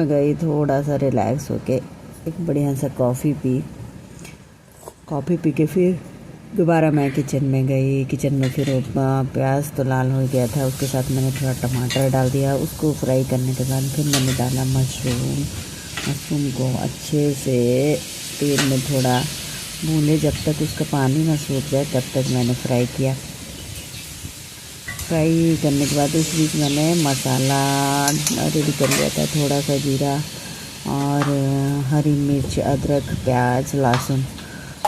मैं गई थोड़ा सा रिलैक्स होके, एक बढ़िया सा कॉफ़ी पी के फिर दोबारा मैं किचन में गई। किचन में फिर प्याज तो लाल हो गया था, उसके साथ मैंने थोड़ा टमाटर डाल दिया। उसको फ्राई करने के बाद फिर मैंने डाला मशरूम को अच्छे से तेल में थोड़ा भूने, जब तक उसका पानी ना सूख जाए तब तक मैंने फ्राई किया। फ्राई करने के बाद उस बीच मैंने मसाला रेडी कर लिया था, थोड़ा सा जीरा और हरी मिर्च, अदरक, प्याज, लहसुन।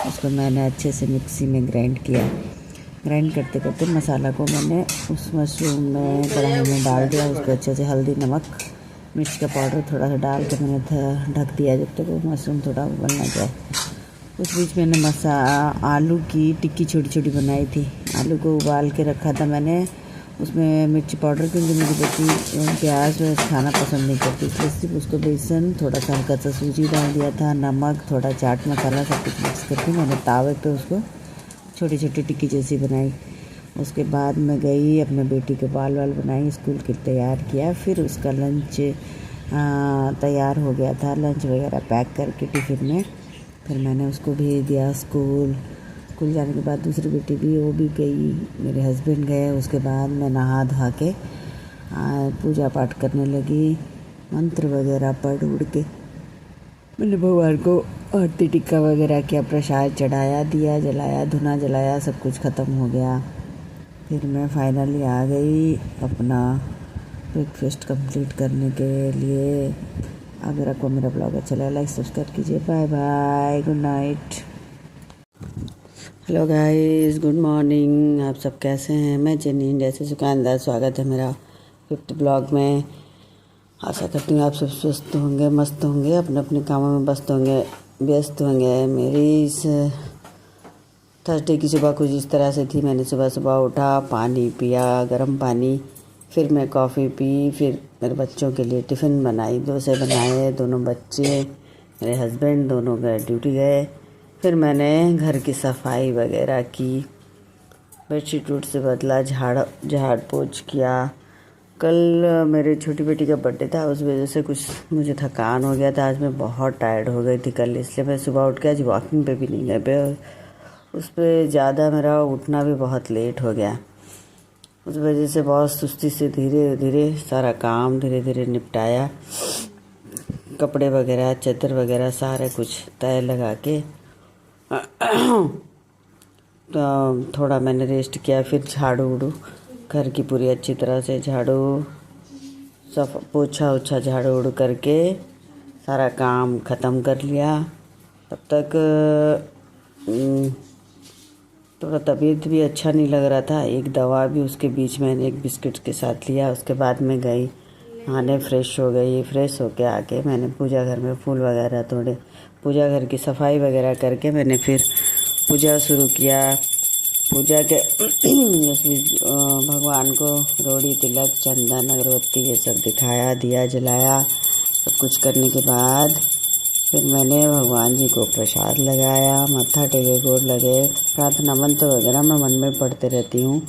उसको मैंने अच्छे से मिक्सी में ग्राइंड किया। ग्राइंड करते करते मसाला को मैंने उस मशरूम में कढ़ाई में डाल दिया। उसको अच्छे से हल्दी, नमक, मिर्च का पाउडर थोड़ा सा डाल के मैंने ढक दिया जब तक वो मशरूम थोड़ा उबल ना जाए। उस बीच मैंने आलू की टिक्की छोटी छोटी बनाई थी। आलू को उबाल के रखा था मैंने, उसमें मिर्ची पाउडर, क्योंकि मेरी बच्ची प्याज खाना पसंद नहीं करती, इसलिए सिर्फ उसको बेसन, थोड़ा सा हल्का सा सूजी डाल दिया था, नमक, थोड़ा चाट मसाला, सब कुछ मिक्स करके मैंने तावे पे उसको छोटी छोटी टिक्की जैसी बनाई। उसके बाद मैं गई अपने बेटी के बाल बनाई, स्कूल के तैयार किया। फिर उसका लंच तैयार हो गया था, लंच वगैरह पैक करके टिफ़िन में फिर मैंने उसको भेज दिया स्कूल जाने के बाद दूसरी बेटी भी वो भी गई, मेरे हस्बैंड गए। उसके बाद मैं नहा धो के पूजा पाठ करने लगी, मंत्र वगैरह पढ़ उड़ के मैंने भगवान को आरती टिक्का वगैरह किया, प्रसाद चढ़ाया, दिया जलाया, धुना जलाया, सब कुछ ख़त्म हो गया। फिर मैं फाइनली आ गई अपना ब्रेकफास्ट कंप्लीट करने के लिए। अगर आपको मेरा ब्लॉग अच्छा लगा लाइक सब्सक्राइब कीजिए। Bye bye, good night. Hello guys, good morning. आप सब कैसे हैं? मैं जेनी इंडिया से सुकानदार, स्वागत है मेरा 5th ब्लॉग में। आशा करती हूँ आप सब स्वस्थ होंगे, मस्त होंगे, अपने अपने कामों में व्यस्त होंगे। मेरी इस थर्सडे की सुबह कुछ इस तरह से थी। मैंने सुबह उठा, पानी पिया, गर्म पानी, फिर मैं कॉफ़ी पी, फिर मेरे बच्चों के लिए टिफ़िन बनाई, डोसे बनाए। दोनों बच्चे, मेरे हस्बैंड दोनों गए ड्यूटी गए। फिर मैंने घर की सफाई वगैरह की, बेडशीट वूड से बदला, झाड़ पोंछ किया। कल मेरी छोटी बेटी का बर्थडे था, उस वजह से कुछ मुझे थकान हो गया था। आज मैं बहुत टायर्ड हो गई थी कल, इसलिए मैं सुबह उठ के आज वॉकिंग पे भी नहीं गई पे। उस पर ज़्यादा मेरा उठना भी बहुत लेट हो गया। उस वजह से बहुत सुस्ती से धीरे धीरे सारा काम धीरे धीरे निपटाया। कपड़े वगैरह, चादर वगैरह सारे कुछ तय लगा के तो थोड़ा मैंने रेस्ट किया। फिर झाड़ू घर की पूरी अच्छी तरह से पोछा झाड़ू करके सारा काम ख़त्म कर लिया। तब तक थोड़ा तबीयत भी अच्छा नहीं लग रहा था, एक दवा भी उसके बीच में एक बिस्किट के साथ लिया। उसके बाद मैं गई नहाने, फ्रेश हो गई। फ्रेश होके आके मैंने पूजा घर में फूल वगैरह तोड़े, पूजा घर की सफाई वगैरह करके मैंने फिर पूजा शुरू किया। पूजा के उसमें भगवान को रोड़ी, तिलक, चंदन, अगरबत्ती ये सब दिखाया, दिया जलाया। सब कुछ करने के बाद फिर मैंने भगवान जी को प्रसाद लगाया, मत्था टेके, गोड़ लगे। प्रार्थना मंत्र वगैरह मैं मन में पढ़ते रहती हूँ,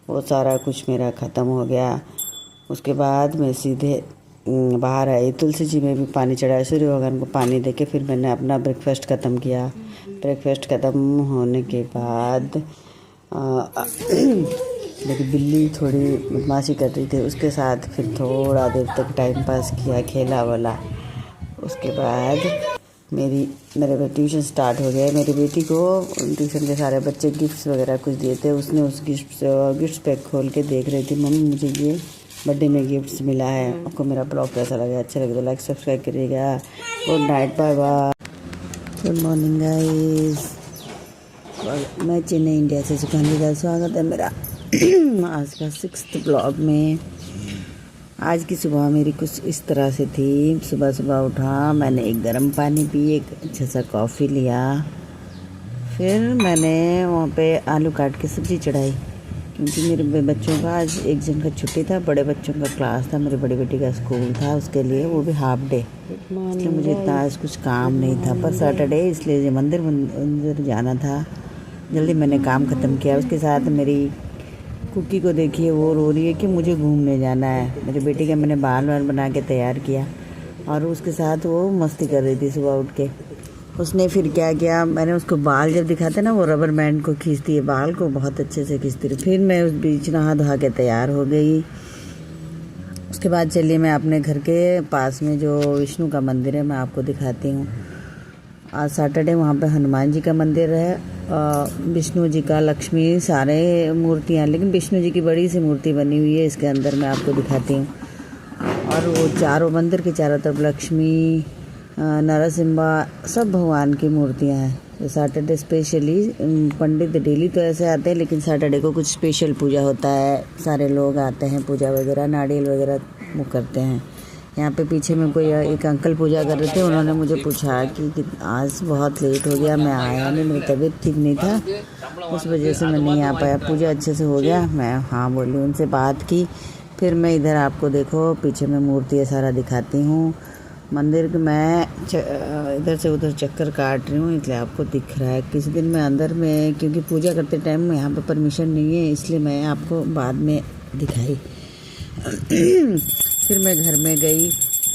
वो सारा कुछ मेरा ख़त्म हो गया। उसके बाद मैं सीधे बाहर आई, तुलसी जी में भी पानी चढ़ाया, सूर्य भगवान को पानी देके फिर मैंने अपना ब्रेकफास्ट ख़त्म किया। ब्रेकफास्ट ख़त्म होने के बाद मेरी बिल्ली थोड़ी बदमाशी कर रही थी, उसके साथ फिर थोड़ा देर तक टाइम पास किया, खेला वाला। उसके बाद मेरे पे ट्यूशन स्टार्ट हो गया। मेरी बेटी को ट्यूशन के सारे बच्चे गिफ्ट्स वगैरह कुछ दिए थे, उसने उस गिफ्ट्स पैक खोल के देख रही थी, मम्मी मुझे ये बर्थडे में गिफ्ट्स मिला है। आपको मेरा ब्लॉग कैसा लगा? अच्छा लगे तो लाइक सब्सक्राइब करिएगा। Good night, bye bye, good morning guys. मैं चेन्नई इंडिया से सुकानदार, स्वागत है मेरा आज का 6th ब्लॉग में। आज की सुबह मेरी कुछ इस तरह से थी। सुबह उठा, मैंने एक गर्म पानी पी, एक अच्छा सा कॉफ़ी लिया। फिर मैंने वहाँ पे आलू काट के सब्ज़ी चढ़ाई, क्योंकि मेरे बच्चों का आज एक जन का छुट्टी था, बड़े बच्चों का क्लास था, मेरी बड़ी बेटी का स्कूल था, उसके लिए वो भी हाफ डे, इसलिए मुझे इतना आज कुछ काम नहीं था। पर सैटरडे इसलिए मंदिर जाना था, जल्दी मैंने काम ख़त्म किया। उसके साथ मेरी कुकी को देखिए, वो रो रही है कि मुझे घूमने जाना है। मेरी बेटी का मैंने बाल बना के तैयार किया। और उसके साथ वो मस्ती कर रही थी सुबह उठ के। उसने फिर क्या किया, मैंने उसको बाल जब दिखाते ना, वो रबर बैंड को खींचती है, बाल को बहुत अच्छे से खींचती रही। फिर मैं उस बीच नहा धोा के तैयार हो गई। उसके बाद चलिए मैं अपने घर के पास में जो विष्णु का मंदिर है मैं आपको दिखाती हूँ। आज सैटरडे, वहाँ पे हनुमान जी का मंदिर है, विष्णु जी का, लक्ष्मी, सारे मूर्तियाँ, लेकिन विष्णु जी की बड़ी सी मूर्ति बनी हुई है इसके अंदर, मैं आपको दिखाती हूँ। और वो चारों मंदिर के चारों तरफ लक्ष्मी, नरसिम्हा, सब भगवान की मूर्तियाँ हैं। तो सैटरडे स्पेशली पंडित डेली तो ऐसे आते हैं, लेकिन सैटरडे को कुछ स्पेशल पूजा होता है, सारे लोग आते हैं, पूजा वगैरह नारियल वगैरह वो करते हैं। यहाँ पे पीछे में कोई एक अंकल पूजा कर रहे थे, उन्होंने मुझे पूछा कि आज बहुत लेट हो गया, मैं आया नहीं, मेरी तबीयत ठीक नहीं था, उस वजह से मैं नहीं आ पाया। पूजा अच्छे से हो गया, मैं हाँ बोली, उनसे बात की। फिर मैं इधर आपको देखो पीछे में मूर्ति सारा दिखाती हूँ। मंदिर के मैं इधर से उधर चक्कर काट रही हूँ, इसलिए आपको दिख रहा है। किसी दिन मैं अंदर में, क्योंकि पूजा करते टाइम में यहाँ पे परमिशन नहीं है, इसलिए मैं आपको बाद में दिखाई। फिर मैं घर में गई,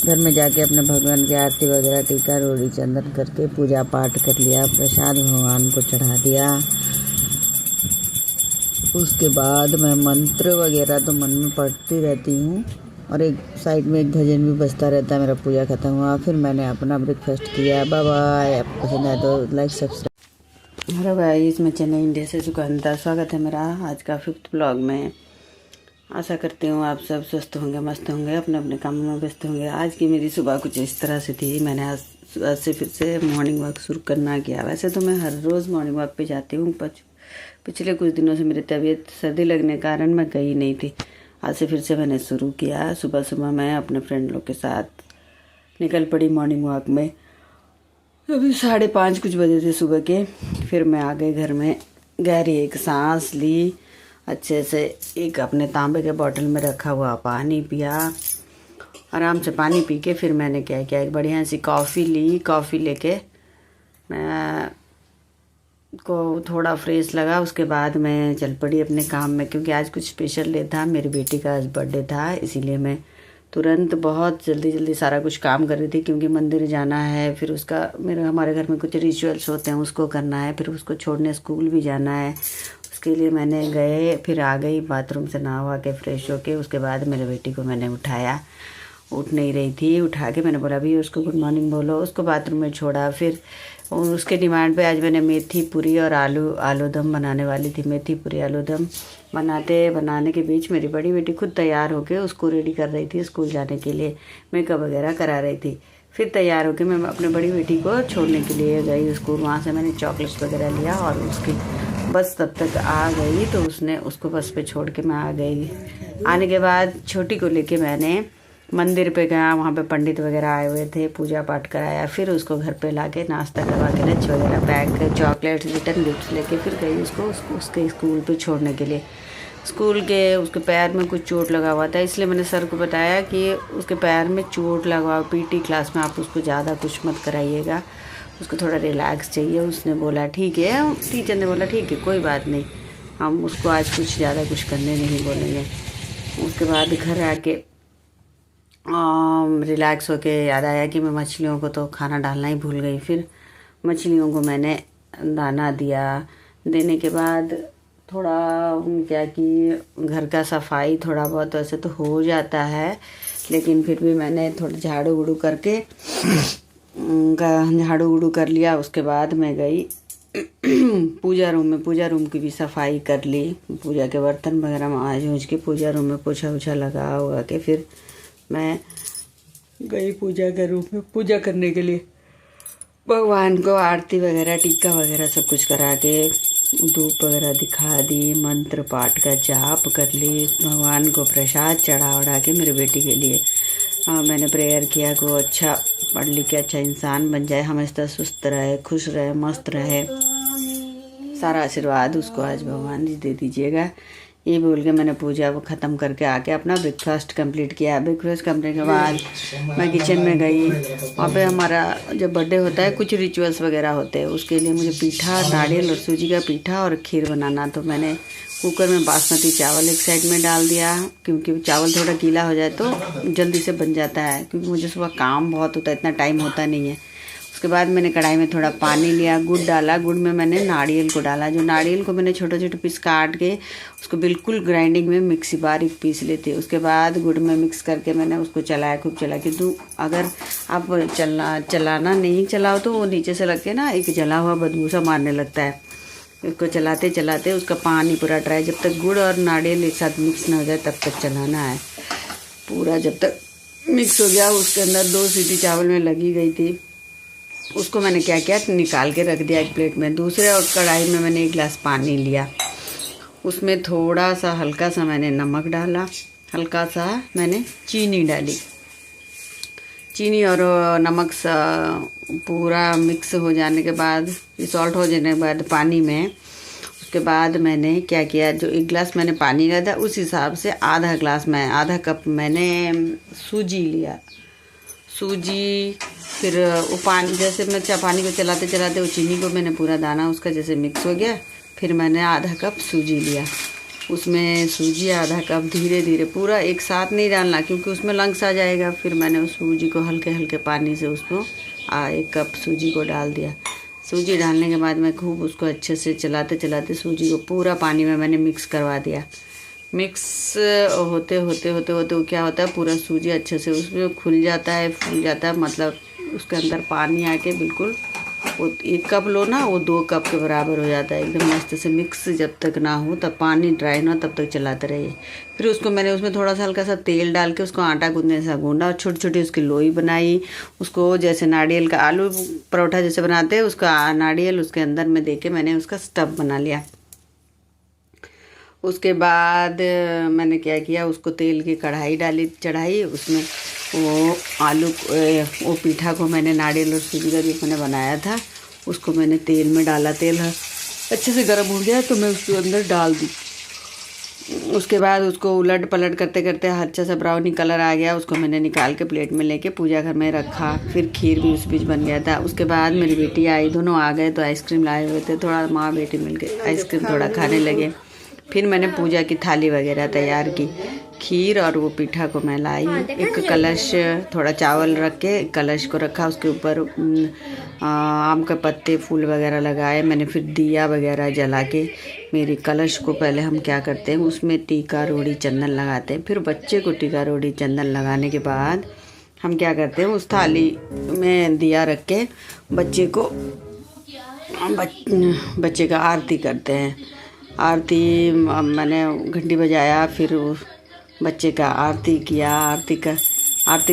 घर में जाके अपने भगवान की आरती वगैरह, टीका रोड़ी चंदन करके पूजा पाठ कर लिया, प्रसाद भगवान को चढ़ा दिया। उसके बाद मैं मंत्र वगैरह तो मन में पढ़ती रहती हूँ, और एक साइड में एक भजन भी बजता रहता है। मेरा पूजा खत्म हुआ, फिर मैंने अपना ब्रेकफास्ट किया। Bye bye. आपको पसंद आए तो लाइक सब्सक्राइब। हेलो गाइस, मैं चेन्नई इंडिया से सुगंधा, स्वागत है मेरा आज का 5th ब्लॉग में। आशा करती हूँ आप सब स्वस्थ होंगे, मस्त होंगे, अपने अपने कामों में व्यस्त होंगे। आज की मेरी सुबह कुछ इस तरह से थी। मैंने आज से फिर से मॉर्निंग वॉक शुरू करना किया। वैसे तो मैं हर रोज़ मॉर्निंग वॉक पे जाती हूँ, पर पिछले कुछ दिनों से मेरी तबीयत सर्दी लगने के कारण मैं गई नहीं थी। आज से फिर से मैंने शुरू किया। सुबह सुबह मैं अपने फ्रेंड लोग के साथ निकल पड़ी मॉर्निंग वॉक में। अभी 5:30 कुछ बजे थे सुबह के। फिर मैं आ गई घर में, गहरी एक सांस ली, अच्छे से एक अपने तांबे के बोतल में रखा हुआ पानी पिया। आराम से पानी पी के फिर मैंने क्या किया, एक बढ़िया सी कॉफ़ी ली। कॉफ़ी लेके मैं को थोड़ा फ्रेश लगा। उसके बाद मैं चल पड़ी अपने काम में, क्योंकि आज कुछ स्पेशल डे था, मेरी बेटी का आज बर्थडे था, इसीलिए मैं तुरंत बहुत जल्दी जल्दी सारा कुछ काम कर रही थी, क्योंकि मंदिर जाना है। फिर उसका हमारे घर में कुछ रिचुअल्स होते हैं, उसको करना है, फिर उसको छोड़ने स्कूल भी जाना है। उसके लिए मैंने गए, फिर आ गई बाथरूम से नहा के फ्रेश होके। उसके बाद मेरे बेटी को मैंने उठाया, उठ नहीं रही थी, उठा के मैंने बोला भी उसको गुड मॉर्निंग बोलो। उसको बाथरूम में छोड़ा। फिर उसके डिमांड पे आज मैंने मेथी पूरी और आलू दम बनाने वाली थी। मेथी पूरी आलू दम बनाने के बीच मेरी बड़ी बेटी खुद तैयार होके उसको रेडी कर रही थी स्कूल जाने के लिए, मेकअप वगैरह करा रही थी। फिर तैयार होके मैं अपने बड़ी बेटी को छोड़ने के लिए गई स्कूल। वहाँ से मैंने चॉकलेट्स वगैरह लिया, और उसकी बस तब तक आ गई, तो उसने उसको बस पे छोड़ के मैं आ गई। आने के बाद छोटी को लेके मैंने मंदिर पे गया, वहाँ पे पंडित वगैरह आए हुए थे, पूजा पाठ कराया। फिर उसको घर पे लाके नाश्ता करवा के लंच वगैरह पैक, चॉकलेट्स, रिटर्न गिफ्ट्स लेके फिर गई उसके स्कूल पे छोड़ने के लिए। उसके पैर में कुछ चोट लगा हुआ था, इसलिए मैंने सर को बताया कि उसके पैर में चोट लगा हुआ, पीटी क्लास में आप उसको ज़्यादा कुछ मत कराइएगा, उसको थोड़ा रिलैक्स चाहिए। उसने बोला ठीक है, टीचर ने बोला ठीक है कोई बात नहीं, हम उसको आज कुछ ज़्यादा कुछ करने नहीं बोलेंगे। उसके बाद घर आके रिलैक्स होके याद आया कि मैं मछलियों को तो खाना डालना ही भूल गई। फिर मछलियों को मैंने दाना दिया। देने के बाद थोड़ा क्या कि घर का सफाई थोड़ा बहुत वैसे तो हो जाता है, लेकिन फिर भी मैंने थोड़ा झाड़ू वूड़ू करके झाड़ू वूड़ू कर लिया। उसके बाद मैं गई पूजा रूम में, पूजा रूम की भी सफाई कर ली, पूजा के बर्तन वगैरह मांज मूझ के पूजा रूम में पोछा वोछा लगा हुआ के फिर मैं गई पूजा के रूम में पूजा करने के लिए। भगवान को आरती वगैरह, टीका वगैरह सब कुछ करा के, धूप वगैरह दिखा दी, मंत्र पाठ का जाप कर ली, भगवान को प्रसाद चढ़ा उड़ा के मेरी बेटी के लिए मैंने प्रेयर किया कि वो अच्छा पढ़ लिख के अच्छा इंसान बन जाए, हमेशा सुस्त रहे, खुश रहे, मस्त रहे। सारा आशीर्वाद उसको आज भगवान जी दे दीजिएगा। ये बोल के मैंने पूजा वो ख़त्म करके आके अपना ब्रेकफास्ट कंप्लीट किया। ब्रेकफास्ट करने के बाद मैं किचन में गई। वहाँ पे हमारा जब बर्थडे होता है कुछ रिचुअल्स वगैरह होते हैं, उसके लिए मुझे पीठा, नारियल और सूजी का पीठा और खीर बनाना, तो मैंने कुकर में बासमती चावल एक साइड में डाल दिया, क्योंकि चावल थोड़ा गीला हो जाए तो जल्दी से बन जाता है, क्योंकि मुझे सुबह काम बहुत होता है, इतना टाइम होता नहीं है। उसके बाद मैंने कढ़ाई में थोड़ा पानी लिया, गुड़ डाला, गुड़ में मैंने नारियल को डाला। जो नारियल को मैंने छोटे छोटे पीस काट के उसको बिल्कुल ग्राइंडिंग में मिक्सी बारीक पीस लेते। उसके बाद गुड़ में मिक्स करके मैंने उसको चलाया, खूब चला के। तो अगर आप चलाना नहीं चलाओ तो वो नीचे से लग के ना एक जला हुआ बदबू सा मारने लगता है। उसको चलाते चलाते उसका पानी पूरा ड्राई, जब तक गुड़ और नारियल एक साथ मिक्स ना हो जाए तब तक चलाना है पूरा। जब तक मिक्स हो गया, उसके अंदर 2 सीटी चावल में लगी गई थी, उसको मैंने क्या किया, निकाल के रख दिया एक प्लेट में। दूसरे और कढ़ाई में मैंने 1 गिलास पानी लिया, उसमें थोड़ा सा हल्का सा मैंने नमक डाला, हल्का सा मैंने चीनी डाली। चीनी और नमक सा पूरा मिक्स हो जाने के बाद, सॉल्ट हो जाने के बाद पानी में, उसके बाद मैंने क्या किया, जो 1 गिलास मैंने पानी लिया था उस हिसाब से आधा कप मैंने सूजी लिया। सूजी, फिर वो पानी, जैसे मैं पानी को चलाते चलाते वो चीनी को मैंने पूरा दाना उसका जैसे मिक्स हो गया, फिर मैंने आधा कप सूजी लिया। उसमें सूजी आधा कप धीरे धीरे, पूरा एक साथ नहीं डालना क्योंकि उसमें लंग्स आ जाएगा। फिर मैंने उस सूजी को हल्के हल्के पानी से उसको 1 कप सूजी को डाल दिया। सूजी डालने के बाद मैं खूब उसको अच्छे से चलाते चलाते सूजी को पूरा पानी में मैंने मिक्स करवा दिया। मिक्स होते होते होते होते वो क्या होता है, पूरा सूजी अच्छे से उसमें खुल जाता है, फूल जाता है, मतलब उसके अंदर पानी आके बिल्कुल वो 1 कप लो ना, वो 2 कप के बराबर हो जाता है। एकदम मस्त से मिक्स जब तक ना हो, तब पानी ड्राई ना, तब तक चलाते रहिए। फिर उसको मैंने उसमें थोड़ा सा हल्का सा तेल डाल के उसको आटा गूंदने सा गूंदा और छोटी छोटी उसकी लोई बनाई। उसको जैसे नारियल का आलू परोठा जैसे बनाते हैं, उसका नारियल उसके अंदर में दे के मैंने उसका स्टफ बना लिया। उसके बाद मैंने क्या किया, उसको तेल की कढ़ाई चढ़ाई, उसमें वो वो पीठा को मैंने नारियल और सूजी का जो मैंने बनाया था उसको मैंने तेल में डाला। तेल अच्छे से गर्म हो गया तो मैं उसके अंदर डाल दी। उसके बाद उसको उलट पलट करते करते अच्छा सा ब्राउनी कलर आ गया, उसको मैंने निकाल के प्लेट में लेके पूजा घर में रखा। फिर खीर भी उस बीच बन गया था। उसके बाद मेरी बेटी आई, दोनों आ गए तो आइसक्रीम लाए हुए थे, थोड़ा माँ बेटी मिल के आइसक्रीम थोड़ा खाने लगे। फिर मैंने पूजा की थाली वगैरह तैयार की। खीर और वो पीठा को मैं लाई, एक कलश, थोड़ा चावल रख के कलश को रखा, उसके ऊपर आम के पत्ते फूल वगैरह लगाए मैंने। फिर दिया वगैरह जला के मेरी कलश को पहले हम क्या करते हैं, उसमें टीका रोड़ी चंदन लगाते हैं। फिर बच्चे को टीका रोड़ी चंदन लगाने के बाद हम क्या करते हैं, उस थाली में दिया रख के बच्चे का आरती करते हैं। आरती मैंने घंटी बजाया, फिर बच्चे का आरती किया। आरती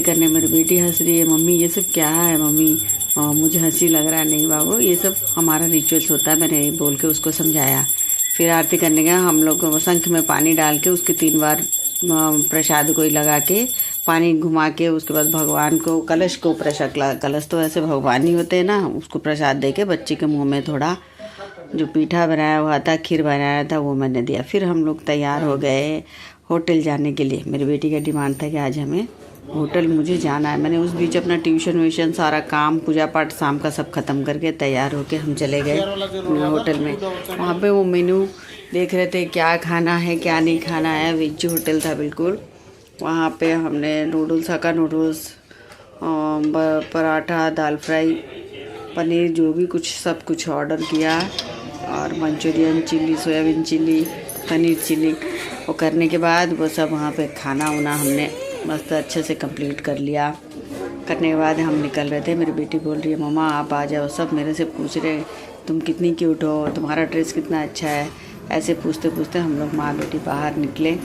करने मेरी बेटी हंस रही है, मम्मी ये सब क्या है मम्मी, मुझे हंसी लग रहा है। नहीं बाबू, ये सब हमारा रिचुअल्स होता है, मैंने बोल के उसको समझाया। फिर आरती करने गया, हम लोग शंख में पानी डाल के उसके 3 बार प्रसाद को लगा के पानी घुमा के, उसके बाद भगवान को कलश को कलश तो ऐसे भगवान ही होते हैं ना, उसको प्रसाद दे के बच्चे के मुँह में थोड़ा जो पीठा बनाया हुआ था, खीर बनाया था, वो मैंने दिया। फिर हम लोग तैयार हो गए होटल जाने के लिए। मेरी बेटी का डिमांड था कि आज हमें होटल मुझे जाना है। मैंने उस बीच अपना ट्यूशन सारा काम पूजा पाठ शाम का सब ख़त्म करके तैयार होके हम चले गए होटल में। वहाँ पे वो मेन्यू देख रहे थे, क्या खाना है क्या नहीं खाना है। वेज होटल था बिल्कुल। वहाँ पे हमने नूडल्स, हक्का नूडल्स, पराठा, दाल फ्राई, पनीर, जो भी कुछ सब कुछ ऑर्डर किया, और Manchurian, chilli, soybean chilli, paneer chilli. वो करने के बाद वो सब वहाँ पे खाना वाना हमने मस्त अच्छे से कंप्लीट कर लिया। करने के बाद हम निकल रहे थे, मेरी बेटी बोल रही है मम्मा आप आ जाओ। सब मेरे से पूछ रहे तुम कितनी क्यूट हो, तुम्हारा ड्रेस कितना अच्छा है। ऐसे पूछते पूछते हम लोग माँ बेटी बाहर निकले।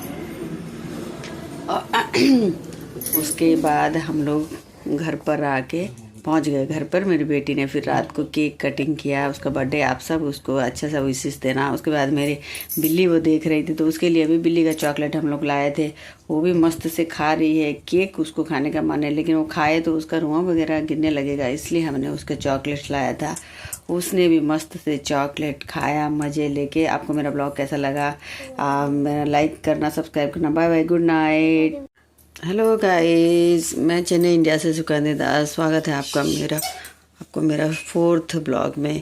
उसके बाद हम लोग घर पर आके पहुंच गए। घर पर मेरी बेटी ने फिर रात को केक कटिंग किया, उसका बर्थडे। आप सब उसको अच्छा सा विशेष देना। उसके बाद मेरी बिल्ली वो देख रही थी, तो उसके लिए भी बिल्ली का चॉकलेट हम लोग लाए थे। वो भी मस्त से खा रही है। केक उसको खाने का मन है, लेकिन वो खाए तो उसका रुआं वगैरह गिरने लगेगा, इसलिए हमने उसका चॉकलेट लाया था। उसने भी मस्त से चॉकलेट खाया मज़े लेके। आपको मेरा ब्लॉग कैसा लगा, मेरा लाइक करना, सब्सक्राइब करना। Bye bye, good night. Hello guys, मैं चेन्नई इंडिया से सुकन्या दास। स्वागत है आपका आपको मेरा 4th ब्लॉग में।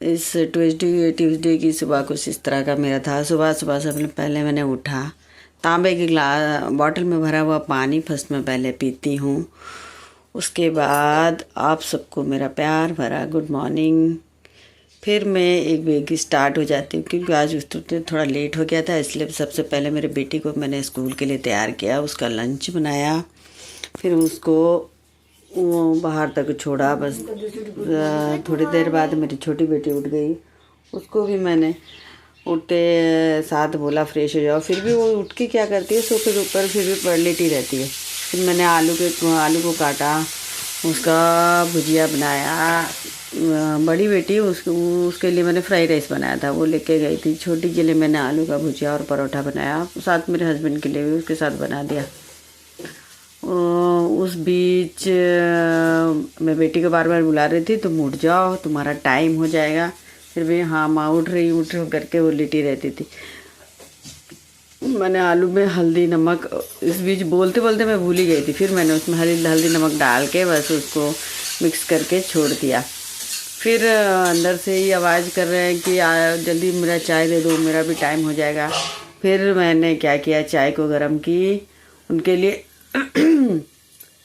इस ट्यूसडे की सुबह कुछ इस तरह का मेरा था। सुबह सुबह से पहले मैंने उठा, तांबे की बॉटल में भरा हुआ पानी फर्स्ट में पहले पीती हूँ। उसके बाद आप सबको मेरा प्यार भरा गुड मॉर्निंग। फिर मैं एक बेगी स्टार्ट हो जाती हूँ, क्योंकि आज उस थोड़ा लेट हो गया था, इसलिए सबसे पहले मेरे बेटी को मैंने स्कूल के लिए तैयार किया, उसका लंच बनाया, फिर उसको वो बाहर तक छोड़ा। बस थोड़ी देर बाद मेरी छोटी बेटी उठ गई, उसको भी मैंने उठते साथ बोला फ्रेश हो जाओ। फिर भी वो उठ के क्या करती है, सोफे के ऊपर फिर भी पड़ लेटी रहती है। फिर मैंने आलू को काटा, उसका भुजिया बनाया। बड़ी बेटी उसके लिए मैंने फ्राई राइस बनाया था, वो लेके गई थी। छोटी के लिए मैंने आलू का भुजिया और परोठा बनाया, साथ मेरे हस्बैंड के लिए भी उसके साथ बना दिया। उस बीच मैं बेटी को बार बार बुला रही थी, तुम उठ जाओ, तुम्हारा टाइम हो जाएगा। फिर भी हाँ माँ उठ रही करके वो लेटी रहती थी। मैंने आलू में हल्दी नमक, इस बीच बोलते बोलते मैं भूल ही गई थी, फिर मैंने उसमें हल्दी नमक डाल के बस उसको मिक्स करके छोड़ दिया। फिर अंदर से ही आवाज़ कर रहे हैं कि जल्दी मेरा चाय दे दो, मेरा भी टाइम हो जाएगा। फिर मैंने क्या किया, चाय को गर्म की उनके लिए।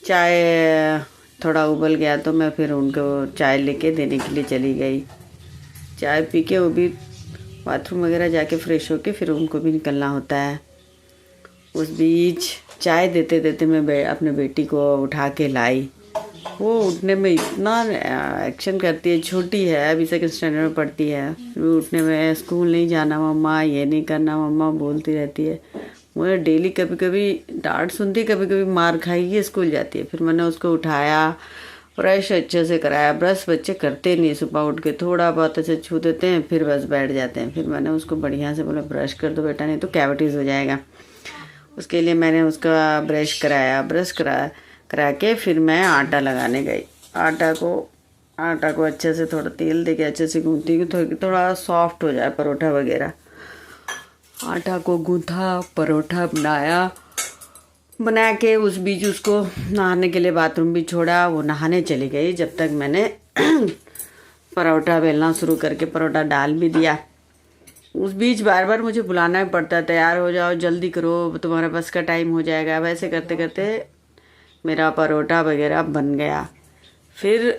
चाय थोड़ा उबल गया तो मैं फिर उनको चाय लेके देने के लिए चली गई। चाय पी के वो भी बाथरूम वगैरह जाके फ्रेश होके फिर उनको भी निकलना होता है। उस बीच चाय देते देते मैं अपने बेटी को उठा के लाई। वो उठने में इतना एक्शन करती है, छोटी है अभी सेकंड स्टैंडर्ड में पढ़ती है। वो उठने में स्कूल नहीं जाना मम्मा, ये नहीं करना मम्मा बोलती रहती है। मुझे डेली कभी कभी डांट सुनती, कभी कभी मार खाई, स्कूल जाती है। फिर मैंने उसको उठाया, ब्रश अच्छे से कराया। ब्रश बच्चे करते नहीं, सुबह उठ के थोड़ा बहुत ऐसे छू देते हैं, फिर बस बैठ जाते हैं। फिर मैंने उसको बढ़िया से बोला ब्रश कर दो बेटा, नहीं तो कैविटीज़ हो जाएगा। उसके लिए मैंने उसका ब्रश करा के फिर मैं आटा लगाने गई। आटा को अच्छे से थोड़ा तेल दे के अच्छे से गूँथती हूँ, थोड़ा सॉफ्ट हो जाए परोठा वगैरह। आटा को गूँथा, परोठा बना के उस बीच उसको नहाने के लिए बाथरूम भी छोड़ा। वो नहाने चली गई, जब तक मैंने परोठा बेलना शुरू करके परोठा डाल भी दिया। उस बीच बार बार मुझे बुलाना भी पड़ता है, तैयार हो जाओ, जल्दी करो, तुम्हारे बस का टाइम हो जाएगा। वैसे करते करते मेरा परोठा वगैरह बन गया। फिर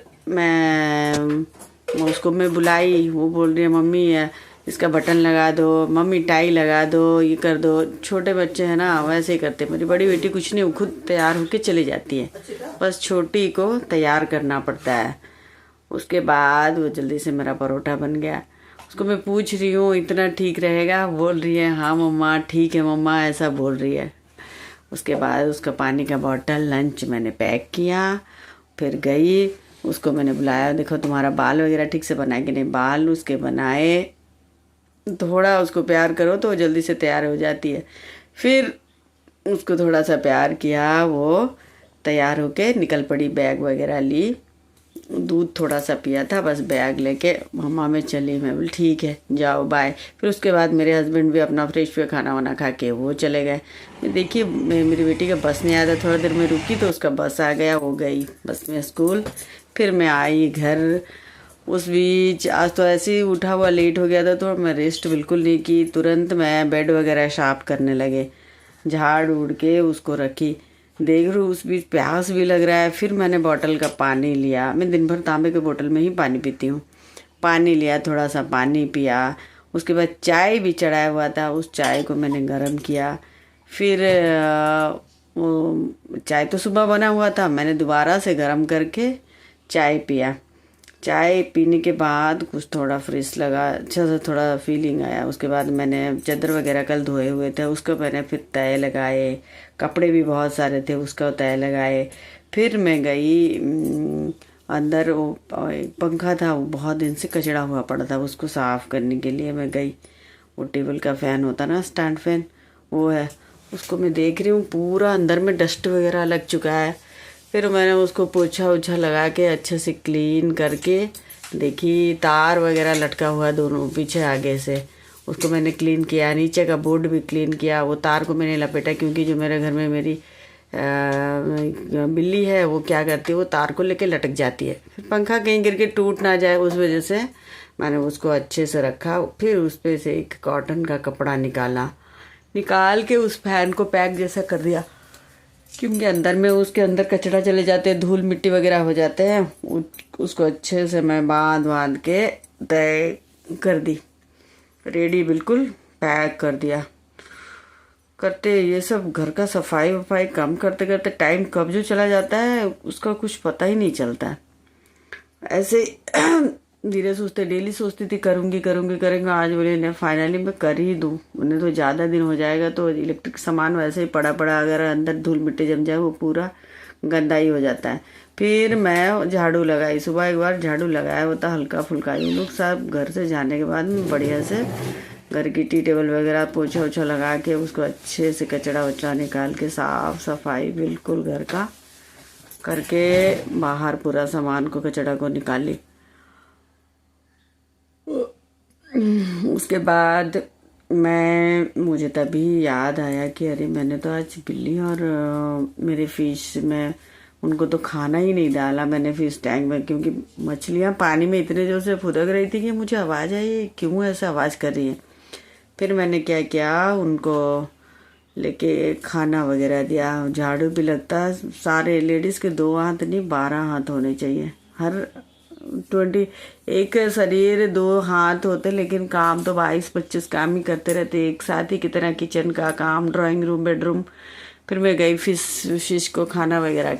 उसको मैं बुलाई, वो बोल रही है मम्मी इसका बटन लगा दो, मम्मी टाई लगा दो, ये कर दो। छोटे बच्चे हैं ना, वैसे ही करते। मेरी बड़ी बेटी कुछ नहीं, वो खुद तैयार होके चली जाती है, बस छोटी को तैयार करना पड़ता है। उसके बाद वो जल्दी से मेरा परोठा बन गया। उसको मैं पूछ रही हूँ इतना ठीक रहेगा, बोल रही है हाँ मम्मा ठीक है मम्मा, ऐसा बोल रही है। उसके बाद उसका पानी का बॉटल, लंच मैंने पैक किया। फिर गई, उसको मैंने बुलाया, देखो तुम्हारा बाल वगैरह ठीक से बनाए कि नहीं। बाल उसके बनाए, थोड़ा उसको प्यार करो तो जल्दी से तैयार हो जाती है। फिर उसको थोड़ा सा प्यार किया, वो तैयार होके निकल पड़ी, बैग वगैरह ली, दूध थोड़ा सा पिया था, बस बैग लेके मम्मा में चली। मैं बोली ठीक है जाओ बाय। फिर उसके बाद मेरे हस्बैंड भी अपना फ्रेश हुए, खाना वाना खा के वो चले गए। देखिए मेरी बेटी का बस नहीं आया था, थोड़ी देर में रुकी तो उसका बस आ गया, वो गई बस में स्कूल। फिर मैं आई घर। उस बीच आज तो ऐसे ही उठा हुआ लेट हो गया था, तो मैं रेस्ट बिल्कुल नहीं की। तुरंत मैं बेड वगैरह साफ करने लगे, झाड़ उड़ के उसको रखी। देख रही हूँ उस बीच प्यास भी लग रहा है। फिर मैंने बॉटल का पानी लिया, मैं दिन भर तांबे के बोतल में ही पानी पीती हूँ। पानी लिया, थोड़ा सा पानी पिया। उसके बाद चाय भी चढ़ाया हुआ था, उस चाय को मैंने गर्म किया। फिर चाय तो सुबह बना हुआ था, मैंने दोबारा से गर्म करके चाय पिया। चाय पीने के बाद कुछ थोड़ा फ्रेश लगा, अच्छा सा थोड़ा फीलिंग आया। उसके बाद मैंने चादर वगैरह कल धोए हुए थे, उसको मैंने फिर तय लगाए। कपड़े भी बहुत सारे थे, उसका तय लगाए। फिर मैं गई अंदर, वो पंखा था, वो बहुत दिन से कचड़ा हुआ पड़ा था, उसको साफ़ करने के लिए मैं गई। वो टेबल का फ़ैन होता ना, स्टैंड फैन, वो है, उसको मैं देख रही हूँ पूरा अंदर में डस्ट वगैरह लग चुका है। फिर मैंने उसको पोछा ओछा लगा के अच्छे से क्लीन करके देखी, तार वगैरह लटका हुआ दोनों पीछे आगे से, उसको मैंने क्लीन किया। नीचे का बोर्ड भी क्लीन किया। वो तार को मैंने लपेटा, क्योंकि जो मेरे घर में मेरी बिल्ली है वो क्या करती है, वो तार को लेके लटक जाती है, फिर पंखा कहीं गिर के टूट ना जाए उस वजह से मैंने उसको अच्छे से रखा। फिर उस पे से एक कॉटन का कपड़ा निकाल के उस फैन को पैक जैसा कर दिया, क्योंकि अंदर में उसके अंदर कचरा चले जाते हैं, धूल मिट्टी वगैरह हो जाते हैं। उसको अच्छे से मैं बांध के तय कर दी, रेडी बिल्कुल पैक कर दिया। करते ये सब घर का सफाई वफाई कम करते करते टाइम कब जो चला जाता है उसका कुछ पता ही नहीं चलता है। ऐसे धीरे सोचते, डेली सोचती थी करूँगी, आज बोले ने फाइनली मैं कर ही दूँ। उन्हें तो ज़्यादा दिन हो जाएगा तो इलेक्ट्रिक सामान वैसे ही पड़ा अगर अंदर धूल मिट्टी जम जाए वो पूरा गंदा ही हो जाता है। फिर मैं झाड़ू लगाई, सुबह एक बार झाड़ू लगाया होता हल्का फुल्का। ये लोग सब घर से जाने के बाद मैं बढ़िया से घर की टी टेबल वगैरह पोछा ओछा लगा के उसको अच्छे से कचरा वचड़ा निकाल के साफ सफाई बिल्कुल घर का करके बाहर पूरा सामान को कचरा को निकाली। उसके बाद मुझे तभी याद आया कि अरे मैंने तो आज बिल्ली और मेरे फिश में उनको तो खाना ही नहीं डाला मैंने फिश टैंक में, क्योंकि मछलियाँ पानी में इतने जोर से फुदक रही थी कि मुझे आवाज़ आई क्यों ऐसा आवाज़ कर रही है। फिर मैंने क्या किया, उनको लेके खाना वगैरह दिया, झाड़ू भी लगता। सारे लेडीज़ के 2 हाथ नहीं 12 हाथ होने चाहिए, हर 21 शरीर 2 हाथ होते, लेकिन काम तो 22-25 काम ही करते रहते एक साथ ही, कितना किचन का काम, ड्राइंग रूम, बेडरूम। फिर मैं गई फिश को खाना वगैरह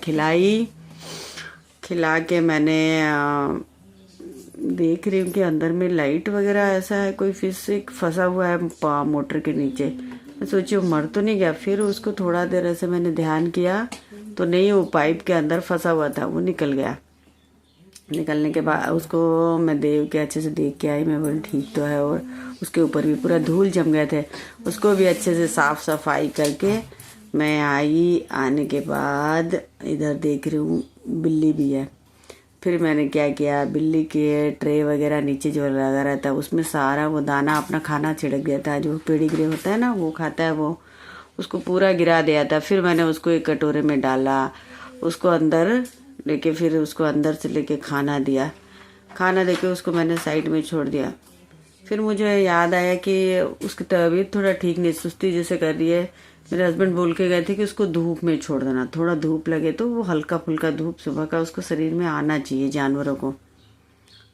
खिला के मैंने देख रही हूँ कि अंदर में लाइट वगैरह ऐसा है, कोई फिश फंसा हुआ है मोटर के नीचे। मैं सोची वो मर तो नहीं गया। फिर उसको थोड़ा देर ऐसे मैंने ध्यान किया तो नहीं, वो पाइप के अंदर फंसा हुआ था, वो निकल गया। निकलने के बाद उसको मैं अच्छे से देख के आई, मैं बोली ठीक तो है। और उसके ऊपर भी पूरा धूल जम गए थे, उसको भी अच्छे से साफ सफाई करके मैं आई। आने के बाद इधर देख रही हूँ बिल्ली भी है। फिर मैंने क्या किया, बिल्ली के ट्रे वगैरह नीचे जो लगा रहता है उसमें सारा वो दाना अपना खाना छिड़क दिया था, जो पेडिग्री होता है ना वो खाता है, वो उसको पूरा गिरा दिया था। फिर मैंने उसको एक कटोरे में डाला, उसको अंदर लेके फिर उसको अंदर से लेके खाना दिया। खाना देके उसको मैंने साइड में छोड़ दिया। फिर मुझे याद आया कि उसकी तबीयत थोड़ा ठीक नहीं, सुस्ती जैसे कर रही है। मेरे हस्बैंड बोल के गए थे कि उसको धूप में छोड़ देना, थोड़ा धूप लगे तो वो हल्का फुल्का धूप सुबह का उसको शरीर में आना चाहिए जानवरों को।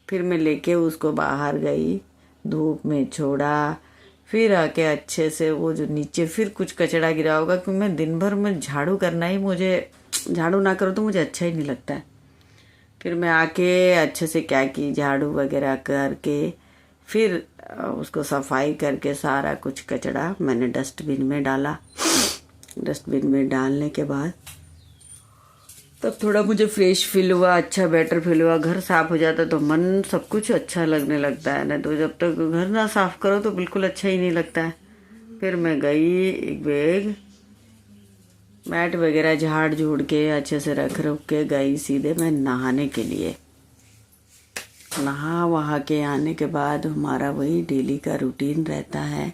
फिर मैं लेके उसको बाहर गई, धूप में छोड़ा। फिर आके अच्छे से वो जो नीचे फिर कुछ कचरा गिरा होगा, क्योंकि मैं दिन भर में झाड़ू करना ही, मुझे झाड़ू ना करो तो मुझे अच्छा ही नहीं लगता है। फिर मैं आके अच्छे से क्या की, झाड़ू वगैरह करके फिर उसको सफाई करके सारा कुछ कचरा मैंने डस्टबिन में डाला। डस्टबिन में डालने के बाद तब थोड़ा मुझे फ्रेश फील हुआ, अच्छा बेटर फील हुआ। घर साफ हो जाता तो मन सब कुछ अच्छा लगने लगता है, नहीं तो जब तक घर ना साफ करो तो बिल्कुल अच्छा ही नहीं लगता है। फिर मैं गई, एक बैग मैट वगैरह झाड़ झूड़ के अच्छे से रख के गई सीधे मैं नहाने के लिए। नहा वहा के आने के बाद हमारा वही डेली का रूटीन रहता है।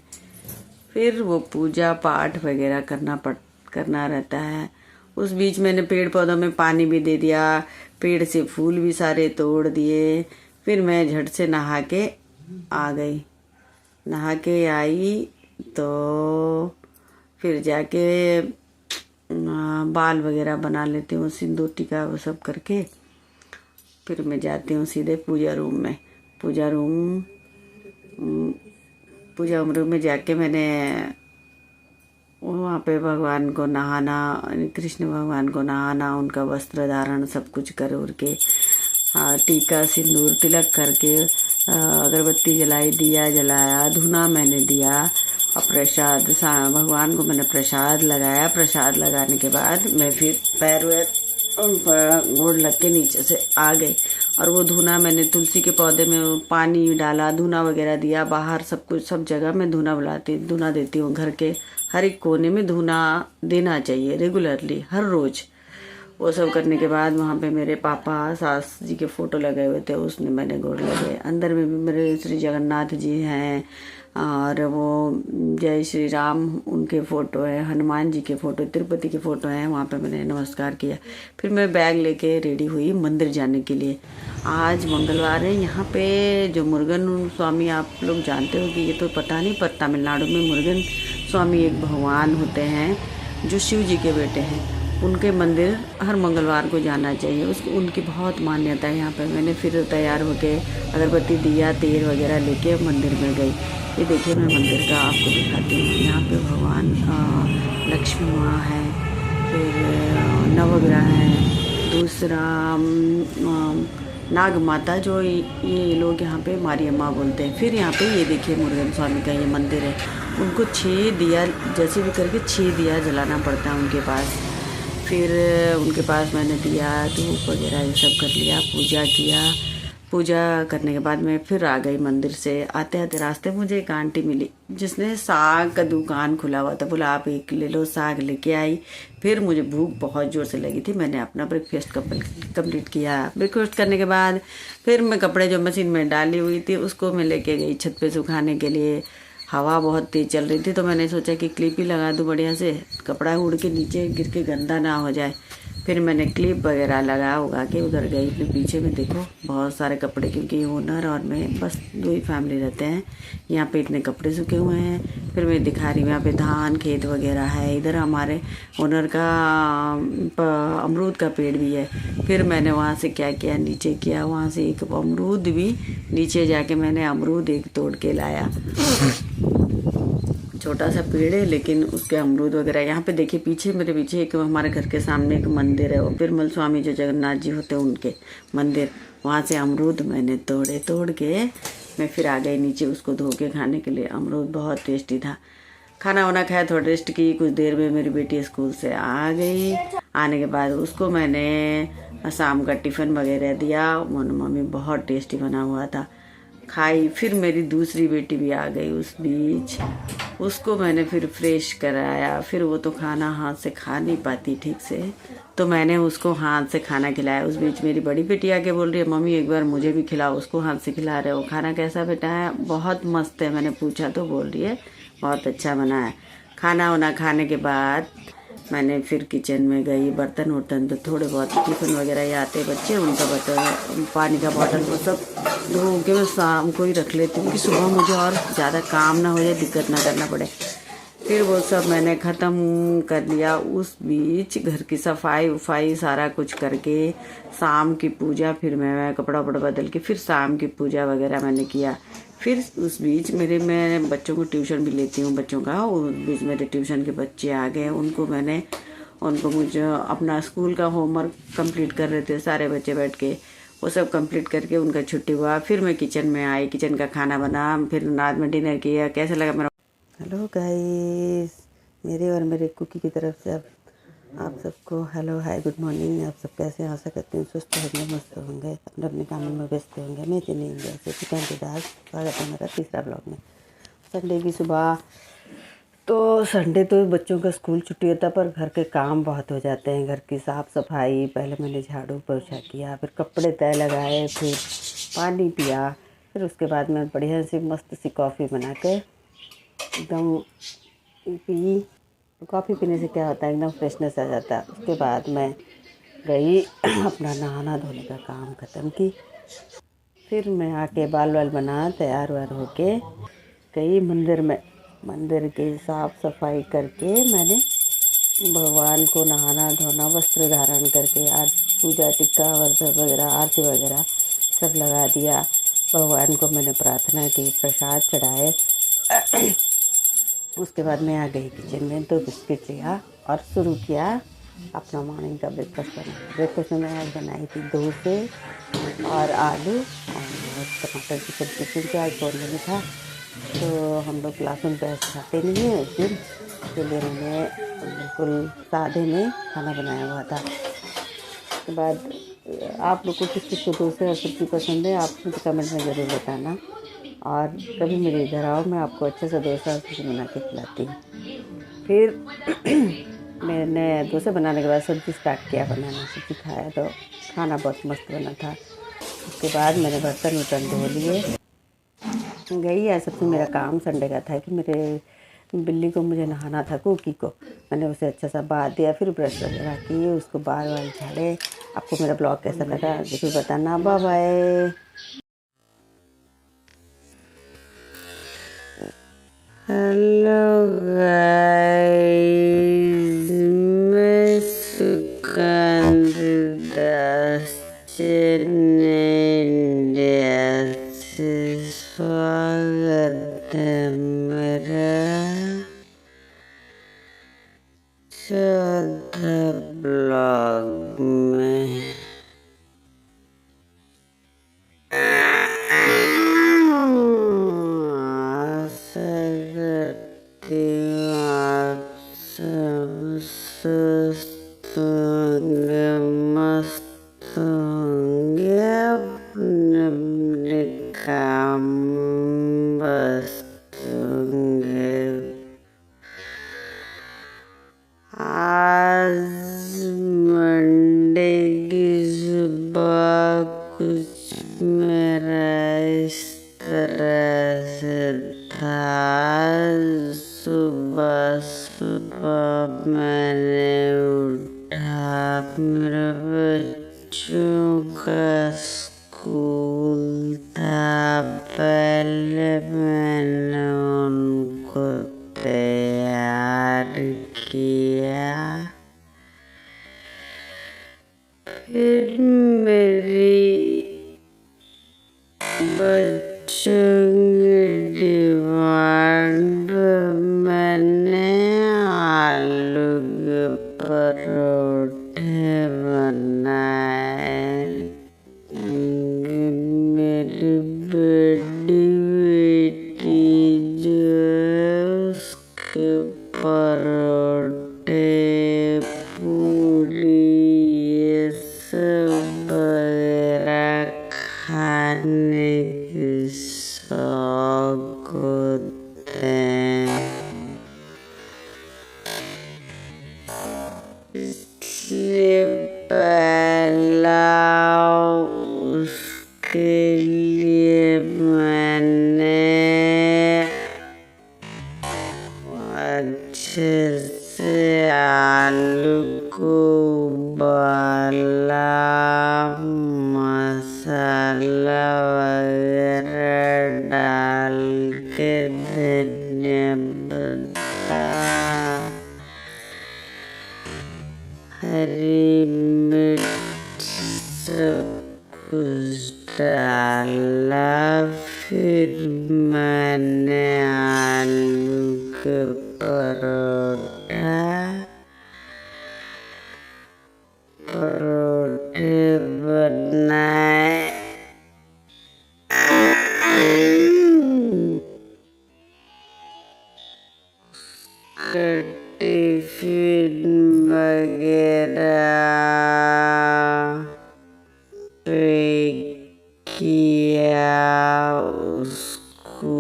फिर वो पूजा पाठ वगैरह करना रहता है। उस बीच मैंने पेड़ पौधों में पानी भी दे दिया, पेड़ से फूल भी सारे तोड़ दिए। फिर मैं झट से नहा के आ गई। नहा के आई तो फिर जाके बाल वगैरह बना लेती हूँ, सिंदूर टीका वो सब करके फिर मैं जाती हूँ सीधे पूजा रूम में। पूजा रूम में जाके मैंने वहाँ पे भगवान को नहाना, कृष्ण भगवान को नहाना, उनका वस्त्र धारण सब कुछ कर उर के टीका सिंदूर तिलक करके अगरबत्ती जलाई, दिया जलाया, धुना मैंने दिया और प्रसाद भगवान को मैंने प्रसाद लगाया। प्रसाद लगाने के बाद मैं फिर पैर वैर उन पर गोड़ लग के नीचे से आ गई। और वो धुना मैंने तुलसी के पौधे में पानी डाला, धुना वगैरह दिया। बाहर सब कुछ सब जगह मैं धुना देती हूँ। घर के हर एक कोने में धुना देना चाहिए रेगुलरली, हर रोज़। वो सब करने के बाद वहाँ पे मेरे पापा सास जी के फ़ोटो लगे हुए थे, उसने मैंने गोड़ लगे। अंदर में भी मेरे श्री जगन्नाथ जी हैं, और वो जय श्री राम उनके फ़ोटो है, हनुमान जी के फ़ोटो, तिरुपति के फ़ोटो हैं। वहाँ पे मैंने नमस्कार किया। फिर मैं बैग लेके रेडी हुई मंदिर जाने के लिए। आज मंगलवार है। यहाँ पे जो मुरुगन स्वामी, आप लोग जानते हो कि ये तो पता नहीं, पर तमिलनाडु में मुरुगन स्वामी एक भगवान होते हैं जो शिव जी के बेटे हैं। उनके मंदिर हर मंगलवार को जाना चाहिए, उसकी उनकी बहुत मान्यता है यहाँ पे। मैंने फिर तैयार होके अगरबत्ती, दिया, तेल वगैरह लेके मंदिर में गई। ये देखिए मैं मंदिर का आपको दिखाती हूँ। यहाँ पे भगवान लक्ष्मी माँ है, फिर नवग्रह हैं, दूसरा नाग माता, जो ये लोग यहाँ पे मारियम्मा बोलते हैं। फिर यहाँ पे ये देखिए मुरुगन स्वामी का ये मंदिर है। उनको 6 दिया जैसे भी करके 6 दिया जलाना पड़ता है उनके पास। फिर उनके पास मैंने दिया, धूप वगैरह ये सब कर लिया, पूजा किया। पूजा करने के बाद मैं फिर आ गई मंदिर से। आते आते रास्ते मुझे एक आंटी मिली जिसने साग का दुकान खुला हुआ था। बोला आप एक ले लो, साग लेके आई। फिर मुझे भूख बहुत ज़ोर से लगी थी। मैंने अपना ब्रेकफास्ट कंप्लीट किया। ब्रेकफास्ट करने के बाद फिर मैं कपड़े जो मशीन में डाली हुई थी उसको मैं लेके गई छत पे सुखाने के लिए। हवा बहुत तेज़ चल रही थी तो मैंने सोचा कि क्लिप ही लगा दूँ बढ़िया से, कपड़ा उड़ के नीचे गिर के गंदा ना हो जाए। फिर मैंने क्लिप वगैरह लगा उगा के उधर गई। फिर पीछे में देखो बहुत सारे कपड़े, क्योंकि ओनर और मैं बस 2 ही फैमिली रहते हैं। यहाँ पे इतने कपड़े सूखे हुए हैं। फिर मैं दिखा रही हूँ यहाँ पे धान खेत वगैरह है। इधर हमारे ओनर का अमरूद का पेड़ भी है। फिर मैंने वहाँ से क्या किया, नीचे किया, वहाँ से एक अमरूद भी नीचे जाके मैंने अमरूद एक तोड़ के लाया। छोटा सा पेड़ है लेकिन उसके अमरूद वगैरह। यहाँ पे देखिए पीछे, मेरे पीछे एक हमारे घर के सामने एक मंदिर है, वो बिरमल स्वामी जो जगन्नाथ जी होते हैं उनके मंदिर। वहाँ से अमरूद मैंने तोड़ के मैं फिर आ गई नीचे उसको धो के खाने के लिए। अमरूद बहुत टेस्टी था। खाना वाना खाया, थोड़ा रेस्ट की। कुछ देर में मेरी बेटी स्कूल से आ गई। आने के बाद उसको मैंने शाम का टिफ़िन वगैरह दिया। मम्मी बहुत टेस्टी बना हुआ था, खाई। फिर मेरी दूसरी बेटी भी आ गई उस बीच, उसको मैंने फिर फ्रेश कराया। फिर वो तो खाना हाथ से खा नहीं पाती ठीक से, तो मैंने उसको हाथ से खाना खिलाया। उस बीच मेरी बड़ी बेटी आके बोल रही है मम्मी एक बार मुझे भी खिलाओ। उसको हाथ से खिला रहे हो। खाना कैसा बेटा है? बहुत मस्त है। मैंने पूछा तो बोल रही है बहुत अच्छा बना है। खाना वाना खाने के बाद मैंने फिर किचन में गई। बर्तन वर्तन तो थोड़े बहुत टिफ़िन वगैरह आते बच्चे, उनका बर्तन, पानी का बॉटल, वो सब धो के मैं शाम को ही रख लेती हूँ कि सुबह मुझे और ज़्यादा काम ना हो जाए, दिक्कत ना करना पड़े। फिर वो सब मैंने ख़त्म कर लिया। उस बीच घर की सफाई वफाई सारा कुछ करके शाम की पूजा, फिर मैं कपड़ा वपड़ा बदल के फिर शाम की पूजा वगैरह मैंने किया। फिर उस बीच मैं बच्चों को ट्यूशन भी लेती हूँ बच्चों का। उस बीच मेरे ट्यूशन के बच्चे आ गए। उनको मुझे अपना स्कूल का होमवर्क कंप्लीट कर रहे थे सारे बच्चे बैठ के। वो सब कंप्लीट करके उनका छुट्टी हुआ। फिर मैं किचन में आई, किचन का खाना बना, फिर रात में डिनर किया। कैसा लगा मेरा? हेलो गाइस, मेरे और मेरे कुकी की तरफ से आप सबको हेलो, हाय, गुड मॉर्निंग। आप सब कैसे? आशा करती हूँ स्वस्थ होंगे, मस्त होंगे, अपने अपने कामों में व्यस्त होंगे। मैं तो नहीं जैसे चिकन के दाल। स्वागत है मेरा तीसरा ब्लॉग में। संडे की सुबह, तो संडे तो बच्चों का स्कूल छुट्टी होता है, पर घर के काम बहुत हो जाते हैं। घर की साफ़ सफाई, पहले मैंने झाड़ू पोछा किया, फिर कपड़े तय लगाए, फिर पानी पिया, फिर उसके बाद मैं बढ़िया सी मस्त सी कॉफ़ी बना के एकदम पी। कॉफ़ी पीने से क्या होता है, एकदम फ्रेशनेस आ जाता है। उसके बाद मैं गई अपना नहाना धोने का काम ख़त्म की। फिर मैं आके बाल वाल बना तैयार वार होके गई मंदिर में। मंदिर की साफ़ सफाई करके मैंने भगवान को नहाना धोना, वस्त्र धारण करके पूजा टिक्का वगैरह, आरती वगैरह सब लगा दिया। भगवान को मैंने प्रार्थना की, प्रसाद चढ़ाए। उसके बाद मैं आ गई किचन में, 2 बिस्किट लिया और शुरू किया अपना मॉर्निंग का ब्रेकफास्ट बनाना। ब्रेकफास्ट में मैं आज बनाई थी डोसे और आलू और टमाटर की सब्ज़ी, क्योंकि आज बोलने में था तो हम लोग लहसुन प्याज खाते नहीं हैं उस दिन, इसके लिए मैंने बिल्कुल सादे में खाना बनाया हुआ था। उसके बाद आप लोग को किस किस को डोसे और सब्ज़ी पसंद है, आप मुझे कमेंट में ज़रूर बताना। और कभी मेरे इधर आओ, मैं आपको अच्छे से डोसा सब्ज़ी बना के खिलाती हूँ। फिर मैंने डोसा बनाने के बाद सब्ज़ी स्टार्ट किया बनाना। सब्ज़ी खाया तो खाना बहुत मस्त बना था। उसके बाद मैंने बर्तन वर्तन धो लिए। गई। या सबसे मेरा काम संडे का था कि मेरे बिल्ली को मुझे नहाना था, कुकी को। मैंने उसे अच्छा सा बाथ दिया, फिर ब्रश वगैरह किए, उसको बाल वाल झाड़े। आपको मेरा ब्लॉग कैसा लगा ज़रूर बताना। Bye bye. हेलो गाइस, मैं सुकांत दास इंडिया से स्वागत है मेरा चौथा ब्लॉग में। आशा करती हूँ आप सब स्वस्थ होंगे, मस्त होंगे, अपने अपने काम व्यस्त होंगे। आज मंडे की सुबह कुछ मेरा इस तरह से था। सुबह सुबह मैंने उठा, मेरे बच्चों का स्कूल था। पहले मैंने उनको तैयार किया, फिर मेरी बच्चों की डिमांड मैंने आलू के परोठे बनाए। मेरी बेटी जो है उसके परोठे, पूरी ये सब वगैरह खाने के शौक होते हैं। इसलिए पहला उसके लिए मैंने अच्छे से आलू को उबाला, मसाला वगैरह डाल के, धनिया पत्ता, हरी मिर्च सब कुछ डाला। फिर मैंने आलू के परोठे बनाए। टिफिन वगैरह पैक किया, उसको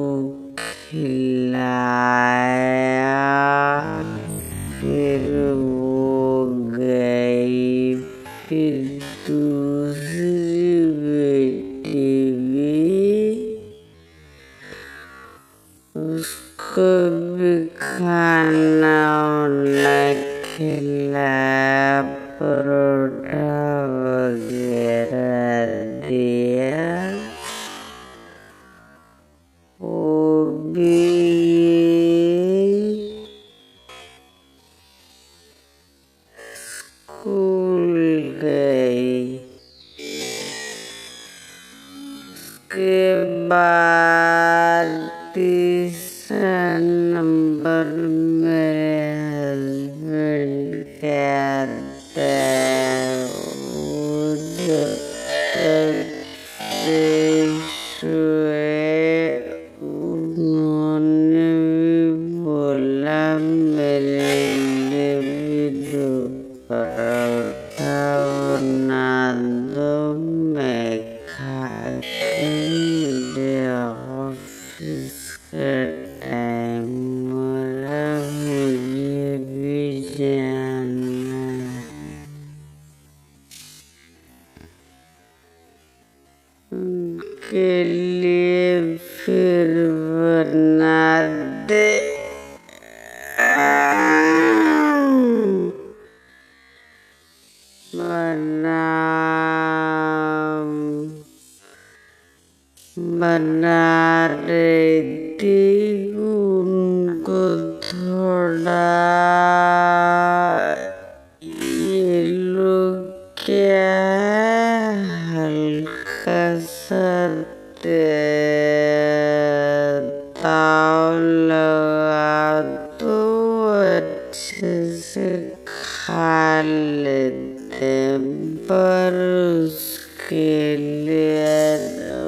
खिलाया। फिर वो गई, फिर दूसरी बेटी भी, उसको भी खाना वाना खिलाया, परोठा वगैरह दिया। वो भी स्कूल गई। उसके बाद तीसरा नंबर मेरे हस्बैंड के आते हैं। वो जब तक फ्रेश हुए, उन्होंने भी बोला मेरे लिए भी दो परोठा बना दो, मैं खा के मुझे के लिए फिर बना दे। बना रही थी उनको थोड़ा ये लोग क्या है, हल्का सा ताव लगा तो अच्छे से खा लेते, पर उसके लिए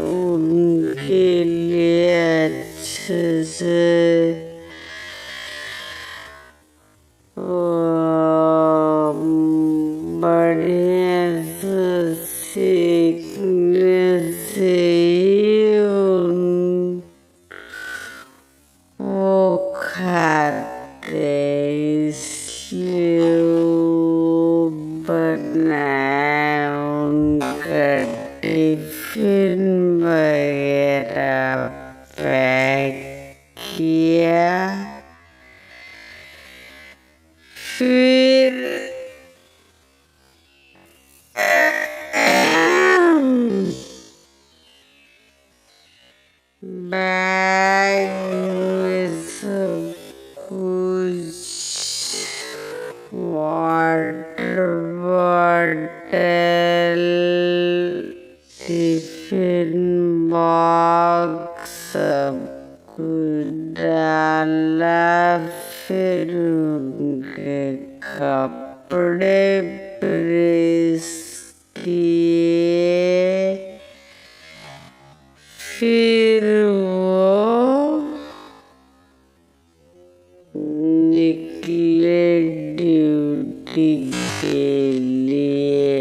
उनके लिए अच्छे से बढ़िया से सीखने से ही वो खाते, इसलिए वो बनाया उनका टिफिन वगैरह पैक किया। फिर बैग में सब कुछ, वाटर बॉटल, टिफिन बॉक्स, सब कुछ डाला। फिर उनके कपड़े प्रेस किए। फिर वो निकले ड्यूटी के लिए।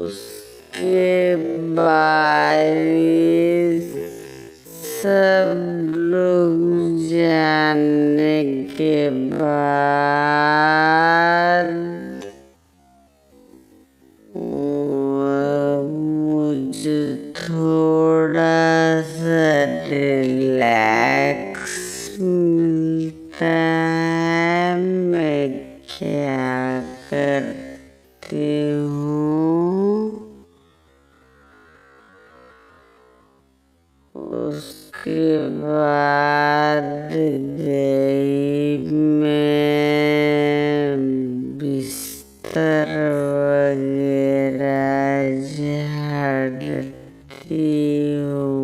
उसके बाद सब लोग जाने के बाद मुझे थोड़ा सा रिलैक्स मिलता है। मैं क्या करती हूँ, उसके बाद गई मैं बिस्तर वगैरह झाड़ती हूँ,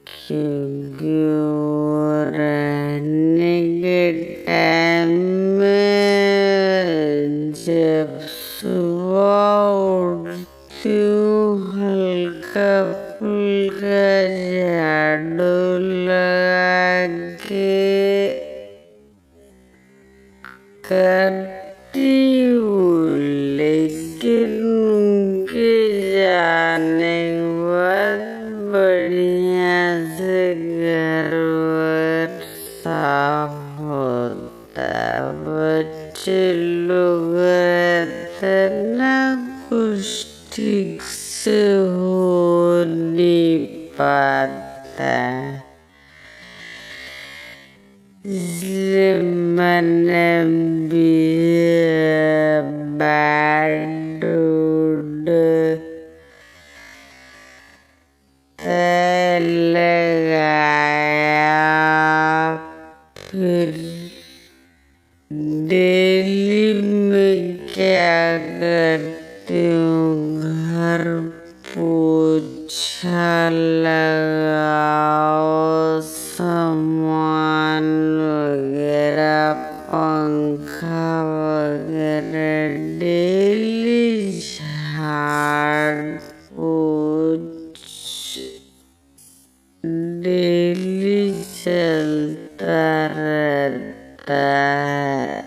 क्योंकि वो रहने के टाइम में जब सुबह उठती हूँ हल्का फुल्का झाड़ू लगा के करती हूँ, लेकिन उनके जाने के बाद बढ़िया से घर वर साफ होता। बच्चे लोग रहते ना, कुछ ठीक से हो नहीं पाता, इसलिए मैंने भी बेड लगाया। फिर डेली में क्या करती हूँ, घर पोछा लगाओ, सामान वगैरह, पंखा वगैरह डेली झाड़ पोछ डेली चलता रहता है।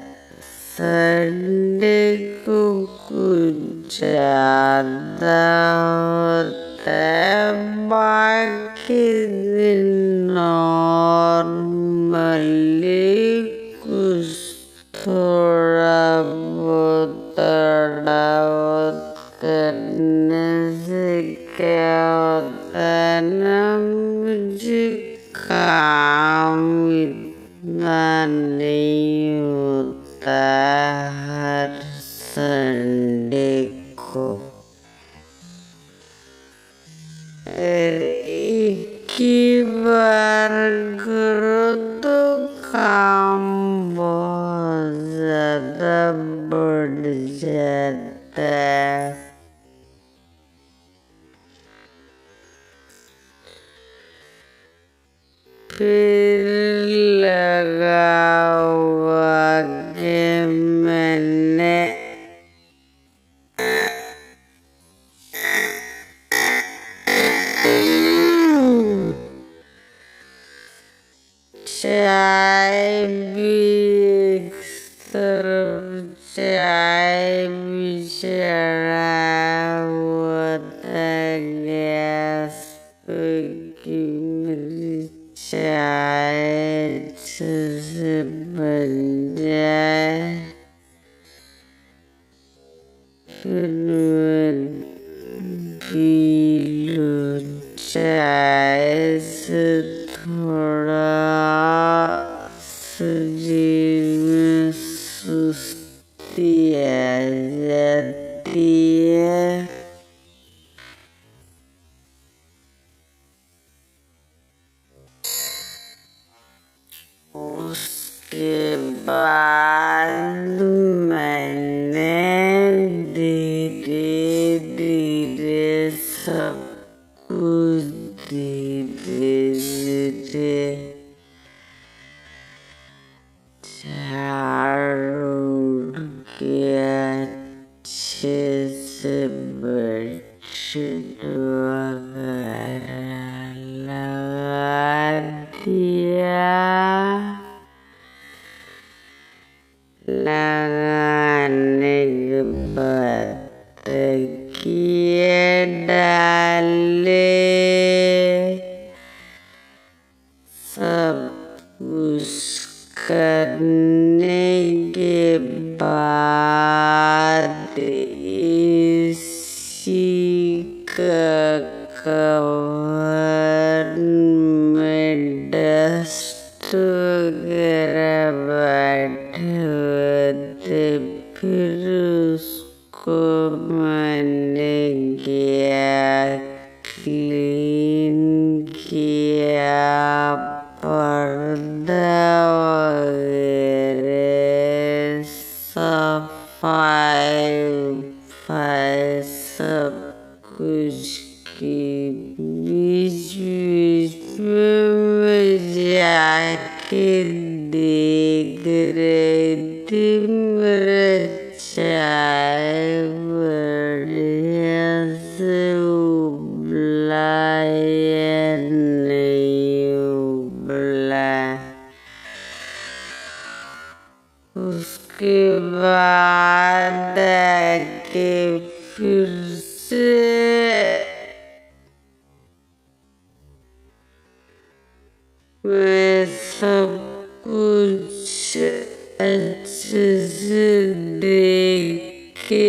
संडे को कुछ ज़्यादा होता है, बाकी दिन नॉर्मली कुछ थोड़ा बहुत तड़ावत करने से क्या होता है ना, मुझे काम इतना नहीं होता हर संडे को। एक ही बार करो तो काम बहुत ज्यादा बढ़ जाता है। फिर लगा हुआ कि मैंने चाय भी एक तरफ चाय भी चढ़ाया हुआ था गैस पे कि मेरी चाय अच्छे से बन जाए। फिर मैं पी लूं चाय से थोड़ा शरीर में सुस्ती आ जाती है। उसके बाद मैंने धीरे धीरे सब कुछ धीरे धीरे झाड़ के अच्छे से बेडशीट वगैरह लगा दिया। लगाने के बाद तकिए डाले, सब कुछ करने के बाद एसी का कवर में डस्ट वगैरह बैठे हुए थे। फिर उसको मैंने किया क्लीन किया, पर्दा वगैरह सफाई सब कुछ की। बीच बीच में मैं जाके देख रही थी मेरा चाय बढ़िया से उबला या नहीं उबला। उसके बाद आके फिर से मैं सब कुछ अच्छे से देख के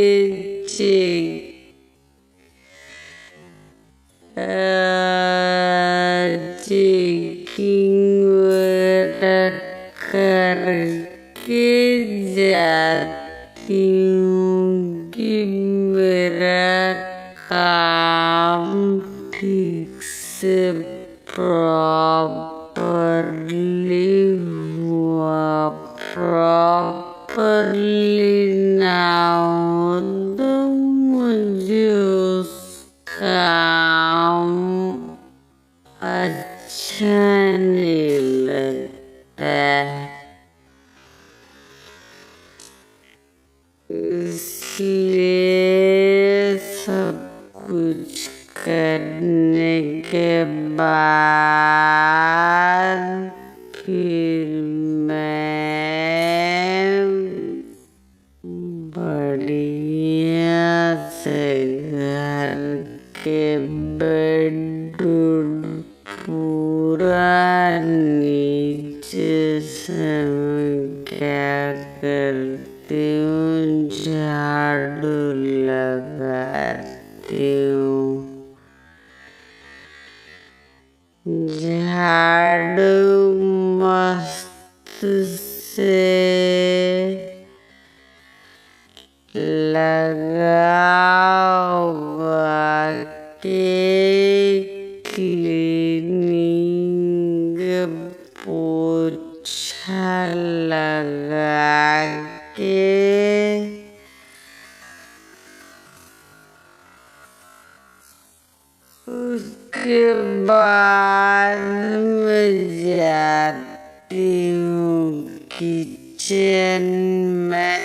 चेकिंग वगैरह करके जाती हूँ कि मेरा काम ठीक से प्रॉपरली हुआ। प्रॉपरली ना हो तो मुझे उस काम अच्छा नहीं लगता। इसलिए सब कुछ करने के बाद फिर मैं बढ़िया से घर के बेड पूरा नीचे से मैं क्या करती हूँ, झाड़ू लगाती हूँ। झाड़ू मस्त से लगाओ, क्लीनिंग पोछा लगा के उसके बाद मैं जाती हूँ किचन में।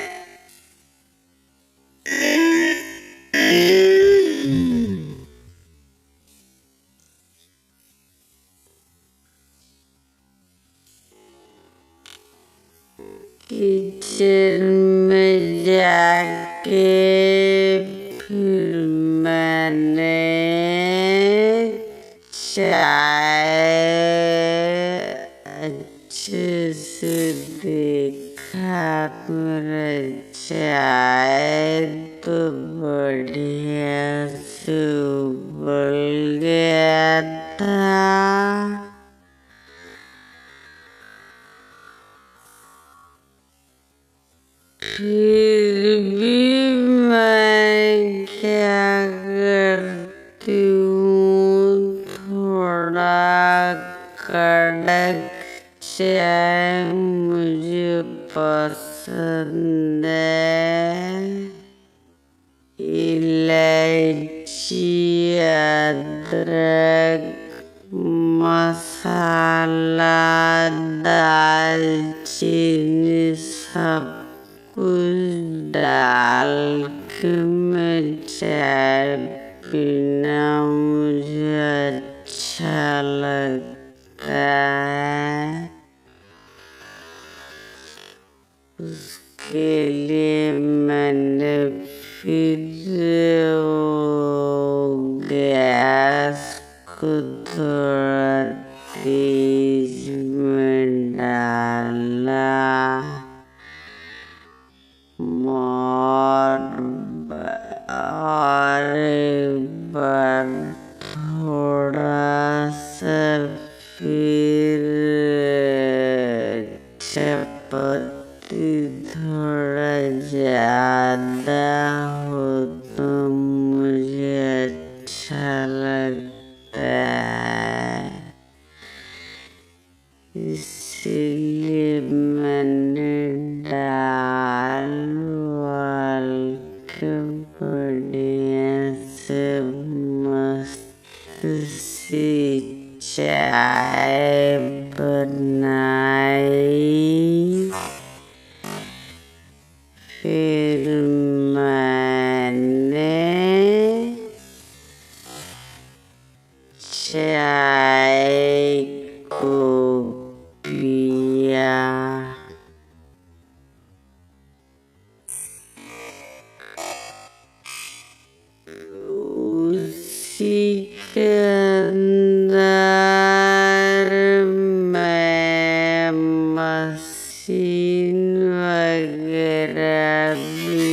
किचन में जाके फिर मैंने चाय अच्छे से देखा, मेरा चाय तो बढ़िया से उबल गया था। फिर भी मैं क्या करती हूँ, थोड़ा कड़क चाय मुझे पसंद है। इलायची, अदरक, मसाला, दालचीनी सब कुछ डाल के मैं चाय पीना मुझे अच्छा लगता है। उसके लिए मैंने फिर गैस को थोड़ा तेज में डाला और एक बार थोड़ा सा फिर चपाती थोड़ा ज़्यादा हो तो मुझे अच्छा लगता है, इसलिए मैंने दाल उबाल के बढ़िया से मस्त सी चाय बनाई। फिर मैंने चाय को पिया। उसी के अंदर मैं मशीन वगैरह भी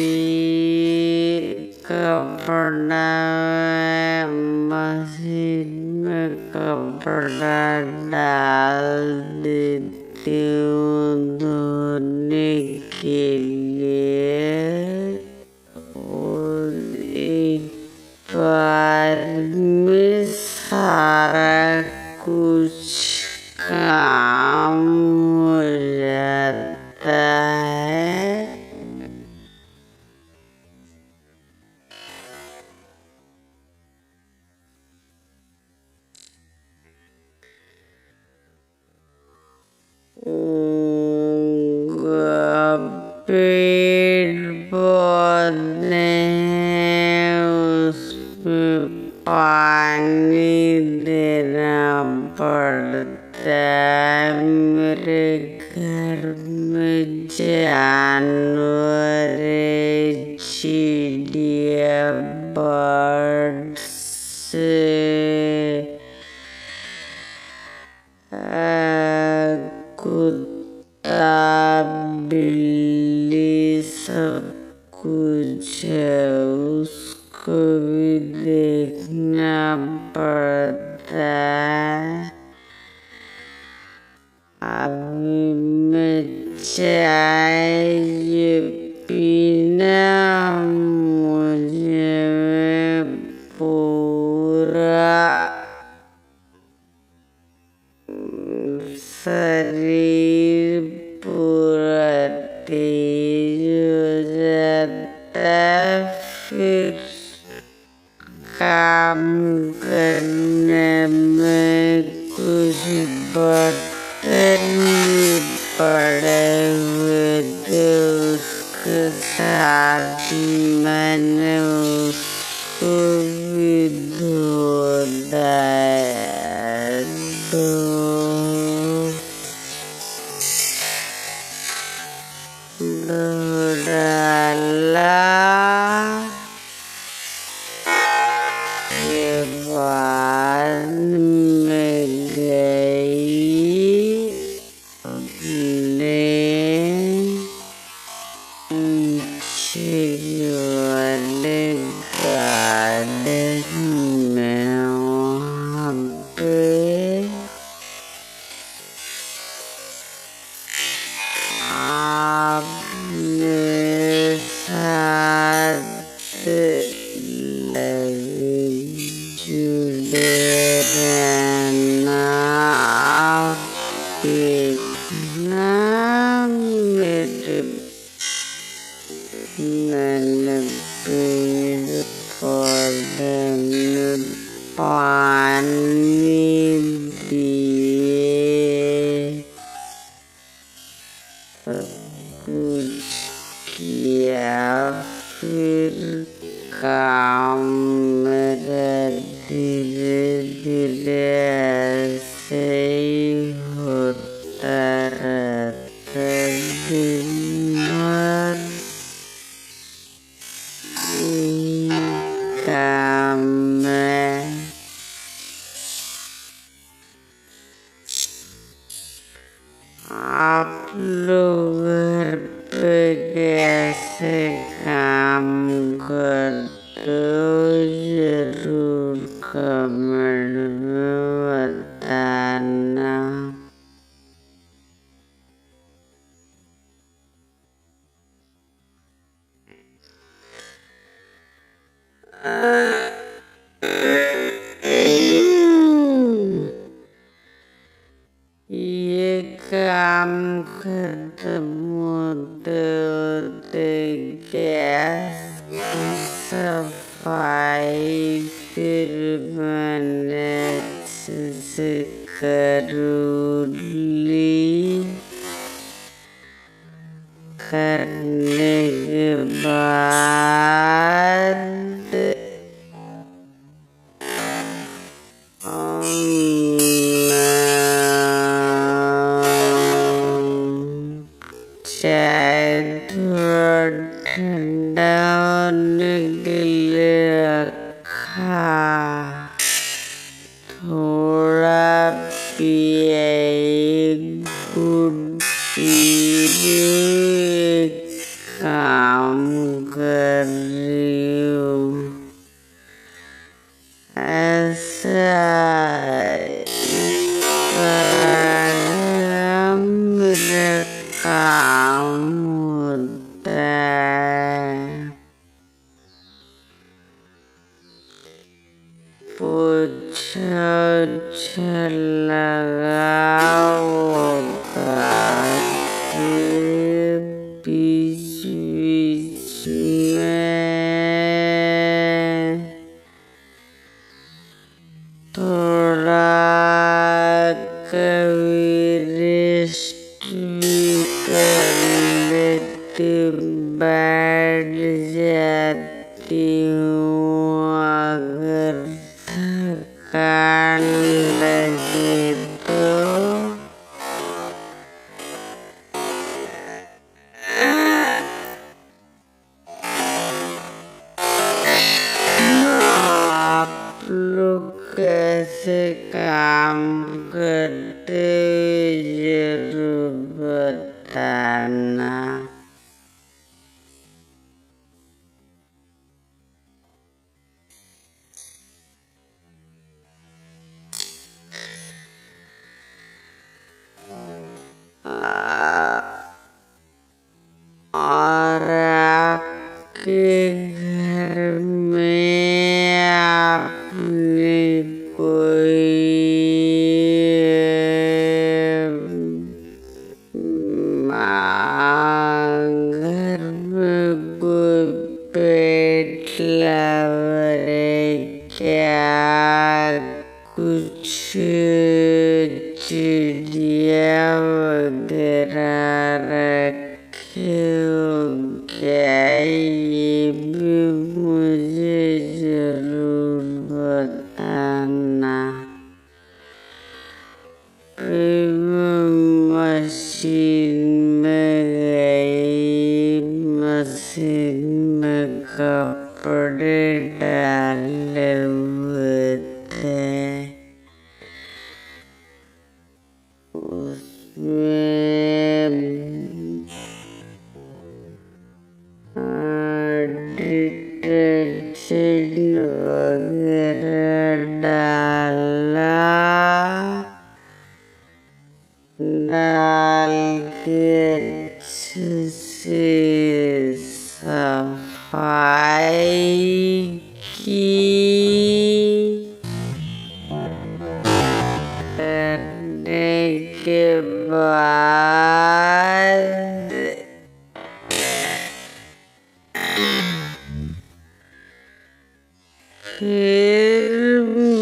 कपड़ा मशीन में कपड़ा डाल देती हूँ धोने के लिए। और एक बार में सारा कुछ काम हो जाता है। पेड़ पौधे हैं, उसमें पानी देना पड़ता है। मेरे घर में जानवर, चिड़िया, बर्ड्स शरीर पूरा तेज हो जाता है, फिर काम करने में कुछ बर्तन भी पड़े हुए थे उसके साथ, मैंने उसको भी धो डाला। के बाद में गई अपने वाले गार्डन में, वहाँ पे आप मेरे साथ जुड़े रहना, देखना मेरे मैंने पेड़ पौधे में पानी दिए, कुछ किया, फिर काम मेरा धीरे धीरे ऐसे ही होता रहता दिन भर। काम में आप लोग घर पे कैसे काम करते हो जरूर कमेंट में बताना। ये काम खत्म होते होते गैस सफाई फिर मैंने अच्छे से कर ली। करने के बाद चाय थोड़ा ठंडा होने के लिए रखा, थोड़ा पिया, एक घूंट पी के काम कर रही हूँ। ऐसा मेरा काम होता है। पोछा ओछा लगाओ, बीच बीच में थोड़ा कभी रेस्ट भी कर लेती, बैठ जाती हूँ अगर थकान लगे तो। आप लोग कैसे काम करते जरूर बताना। और आपके घर में आपने कोई कुछ चिड़िया वगैरह रखे हो क्या, ये भी मुझे जरूर बताना। फिर मशीन में गई, मशीन में कपड़े डाले हुए थे, उसमें डिटर्जेंट वगैरह डाला, डाल के अच्छे से सफाई की, करने के बाद फिर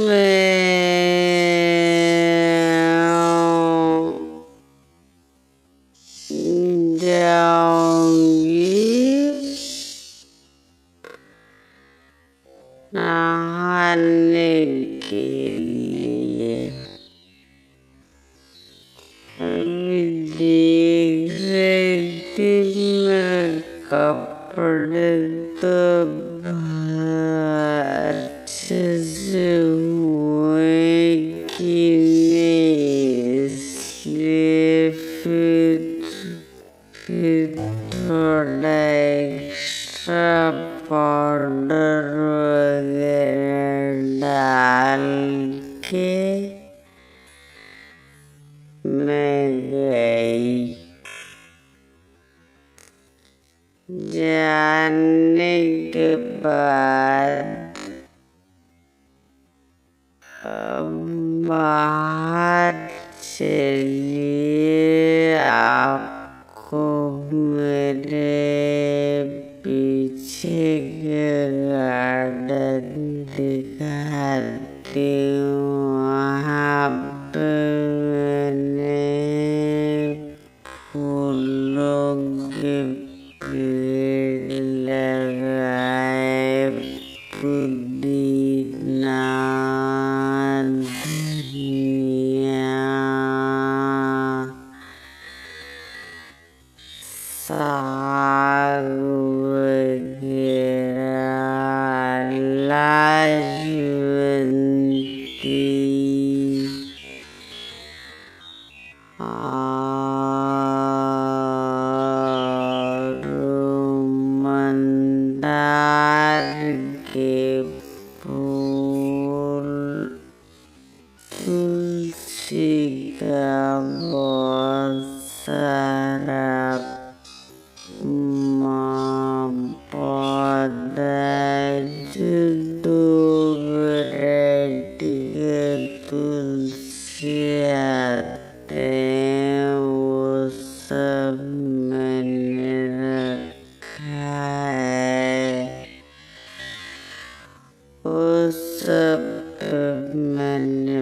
मैं जाऊंगी नहाने के लिए। अभी देख रही थी मेरे कपड़े तो अच्छे से हुए कि नहीं, इसलिए फिर थोड़ा एक्स्ट्रा पाउडर वगैरह डाल के मैं गई। जाने के बाद बाहर चलिए, आपको मेरे पीछे के गार्डन दिखाती हूँ। वहाँ पे मैंने फूलों के पेड़ लगाए, पुदीना, धनिया, साग वगैरह, लाजवंती और मंदार के फूल, तुलसी का बहुत सारा पौधा, जो 2 वैरायटी के तुलसी आते हैं, वो सब मैंने रखा है। वो सब मैंने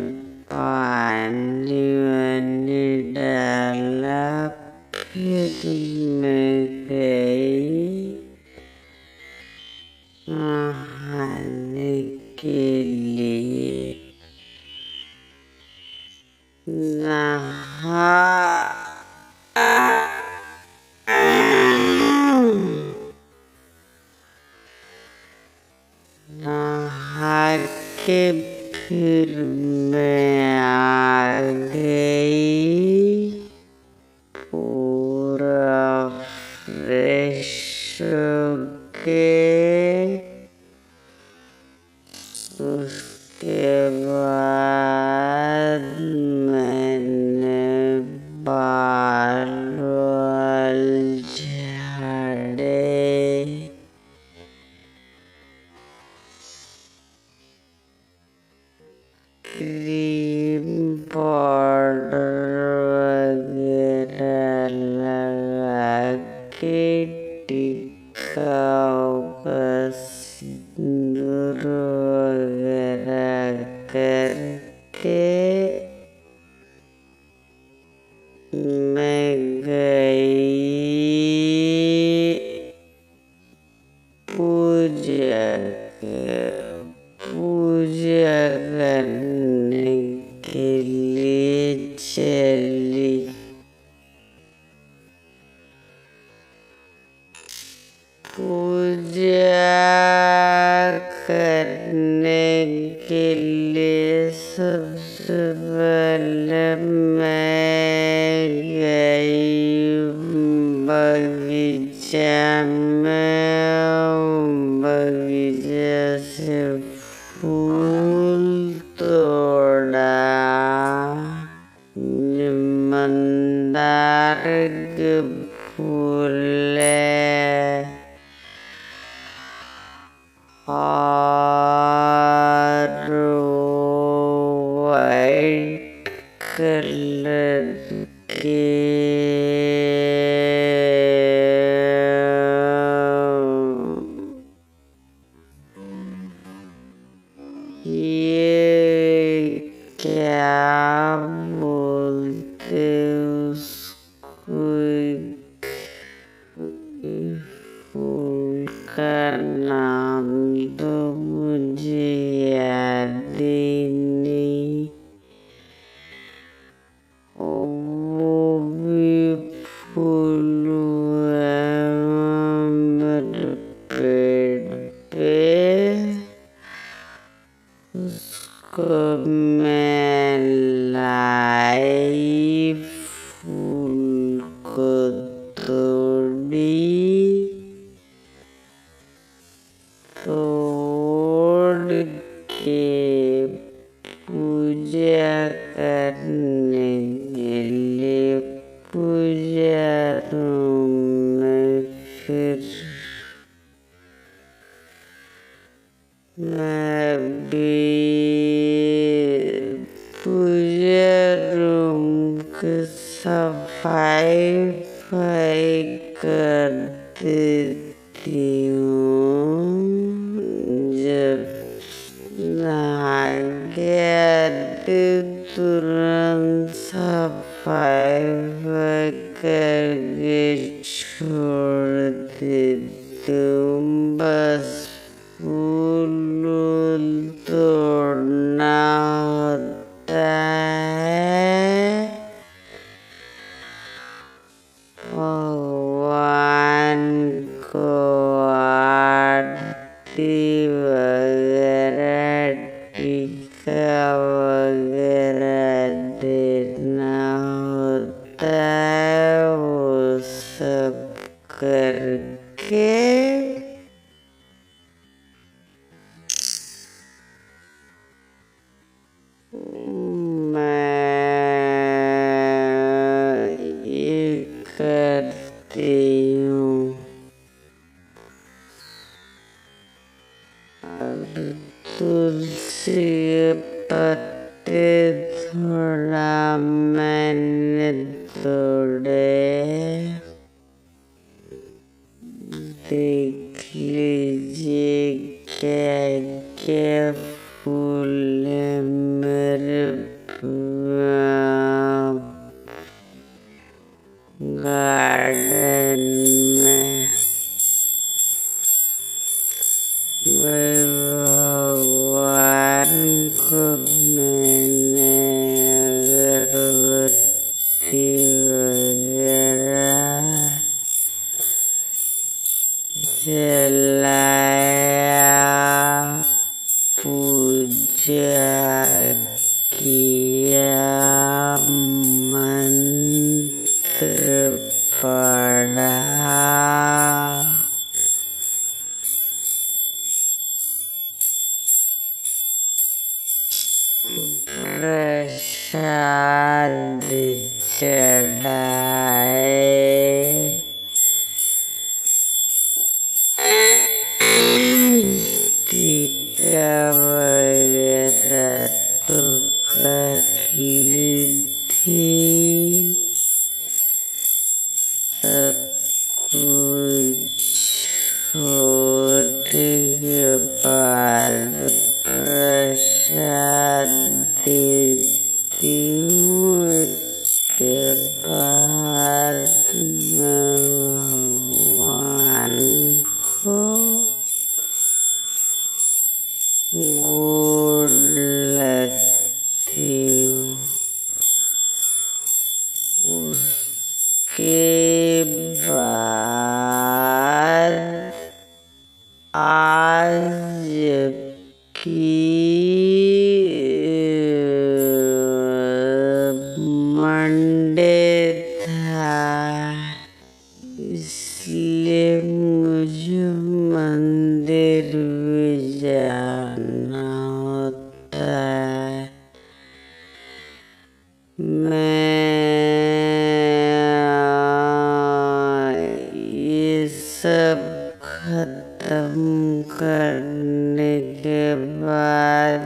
पानी वानी डाला, फिर मैं गई नहाने के लिए। नहा के फिर मैं आ गई, पूरा फ्रेश होके। उसके बाद मैंने बाल झाड़े, क्रीम पाउडर वगैरह लगा के, टीका का सिंदूर वगैरह करके मैं गई पूजा करने के लिए चली। पूजा करने के लिए सबसे पहले मैं गई बगीचा में। बगीचा से फूल तोड़ा, मंदार के फूल और वाइट कलर के ये क्या बोलते उसको, फूल का नाम तो मुझे याद ही नहीं। वो भी फूल मेरे पेड़ पे, उसको मैं लाई, फूल को तोड़ी, तोड़ के पूजा करने के लिए पूजा रूम में फिर मैं भी पूजा रूम की सफाई कर देती हूँ। जब नहा के आती तुरंत सफाई करके छोड़ देती हूँ। बस फूल तोड़ना होता है, भगवान को आरती वगैरह टीका वगैरह देना होता है। वो सब करके मैं ये करती हूँ। तुलसी के पत्ते थोड़ा मैंने तोड़े, देख लीजिए क्या क्या फूल है मेरे गार्डन में। भगवान को मैंने अगरबत्ती वगैरह जलाया, पूजा किया, मंत्र पढ़ा, प्रसाद चढ़ाए, टीका वगैरह तो कर ली थी। सब कुछ छोड़ने के बाद प्रसाद दे हूँ। इसके बाद मैं भगवान को गोड़ लगती हूँ। उसके बाद आज की मंडे था, इसलिए मुझे मंदिर भी जाना होता है। मैं ये सब खत्म करने के बाद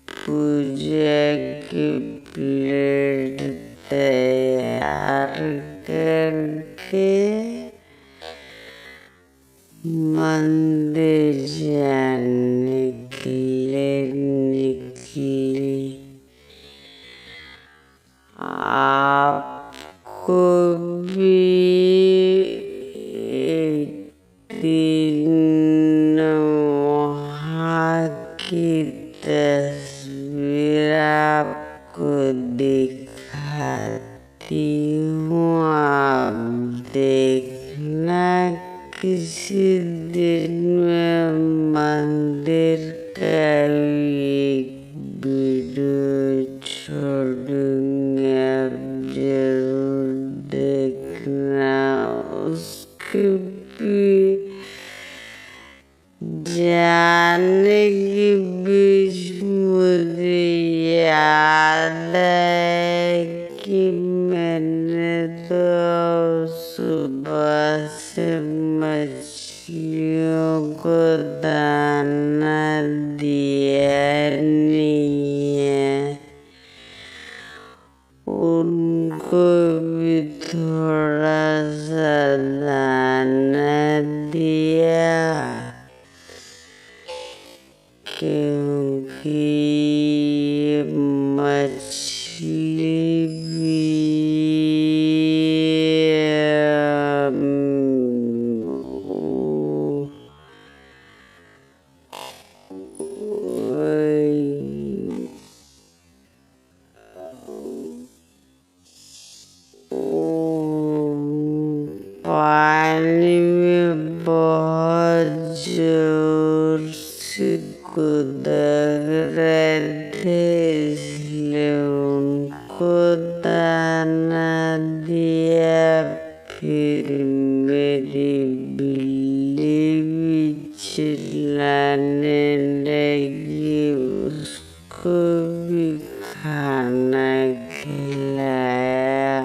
पूजा की प्लेट तैयार करके मंदिर जाने के लिए निकली। आपको भी एक दिन वहाँ की तस्वीर आपको दिखाती हूँ। आप देखना किसी दिन में मंदिर का एक वीडियो छोड़ूंगी, आप जरूर देखना। उसके भी जाने के बीच मुझे याद है कि मैंने तो सुबह से मछलियों को दाना दिया नहीं है। उनको भी थोड़ा सा दाना दिया, क्योंकि मछली भी पानी में बहुत जोर से कूद रहे थे, इसलिए उनको दाना दिया। फिर मेरी बिल्ली भी चिल्लाने लगी, उसको भी खाना खिलाया।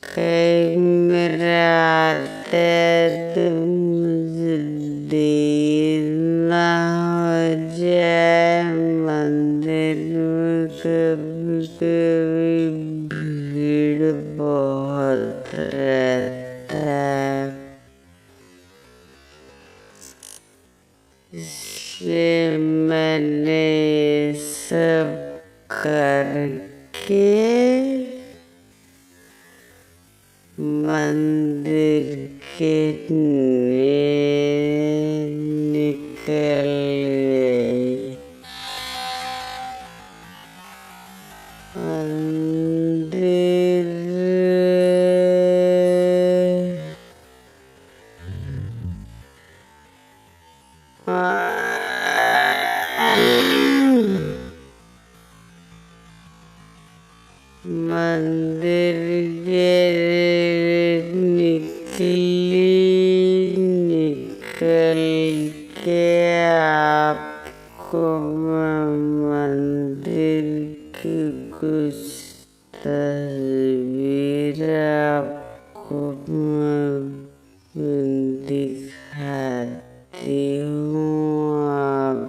कहीं मेरा आते तो मुझे देर ना हो जाए। मंदिर में कभी कभी भीड़ बहुत रहता है, इसलिए मैंने सब करके मंदिर के लिए निकल गई। मंदिर मंदिर के निकल के आपको मैं मंदिर की कुछ तस्वीर आपको मैं दिखाती हूँ। आप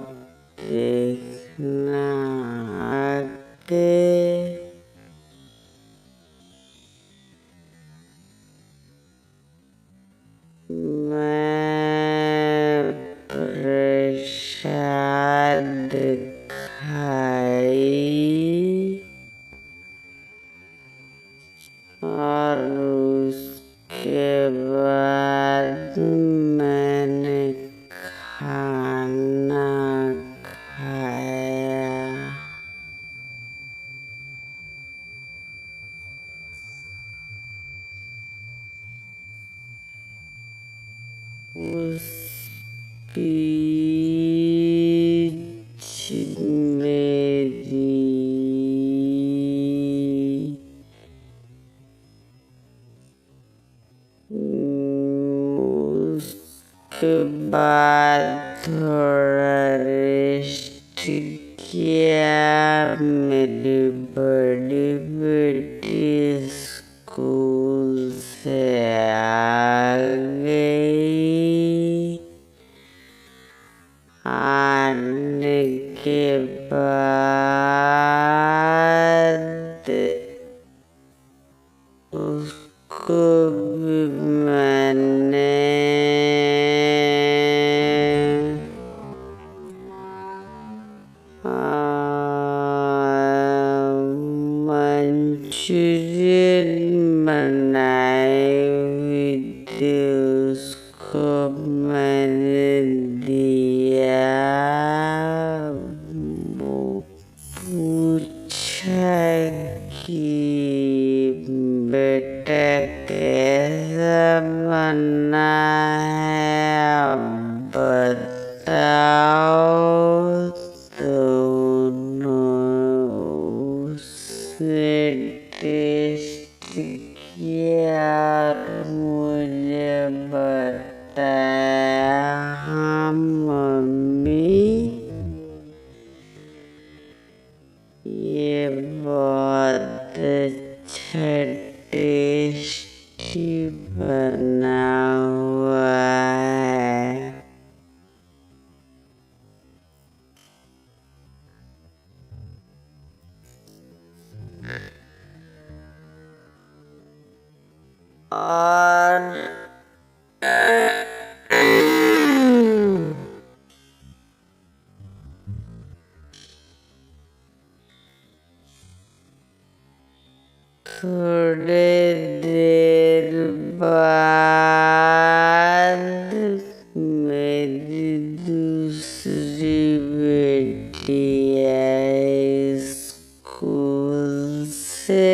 देखना आके। मैं प्रसाद खाई पीछ मेरी उसके बाद थोड़ा रेस्ट किया। मेरी बड़ी बेटी स्कूल से आ गई। आने के बाद उसको भी मैंने मंचूरियन बनाए हुए थे, उसको मैंने दिया। वो पूछा कि बेटा कैसा बना है, अब बताओ। तो उसने टेस्ट किया और मुझे बताया, हाँ मम्मी ये बहुत अच्छा टेस्टी बना हुआ है। और थोड़े देर बाद मेरी दूसरी बेटी आई स्कूल से।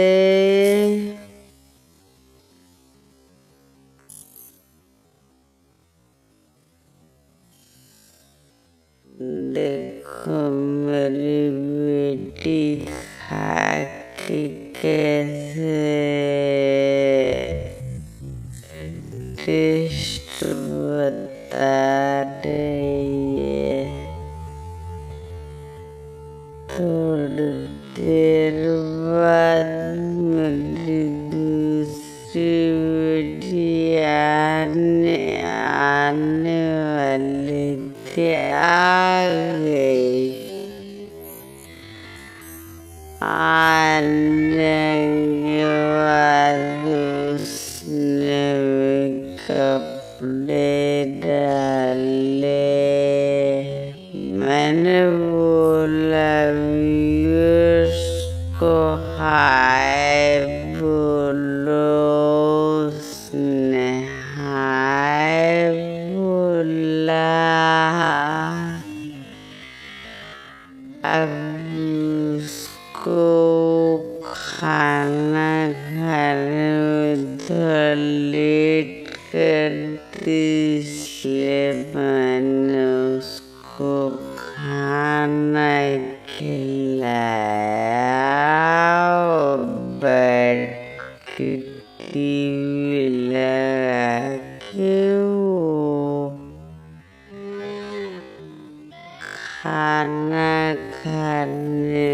देखो मेरी बेटी खा के कैसे टेस्ट बता रही है। थोड़ी देर बाद मेरी दूसरी बेटी आने वाली थी, आ गई। आने के बाद उसने भी कपड़े डाले। मैंने बोला व्यूअर्स को हाय बोलो। उसने हाय बोला। अब उसको खाना खाने में थोड़ा लेट करती, इसलिए मैंने उसको खाना खिलाया और बैठ के टीवी लगा के वो खाना खाने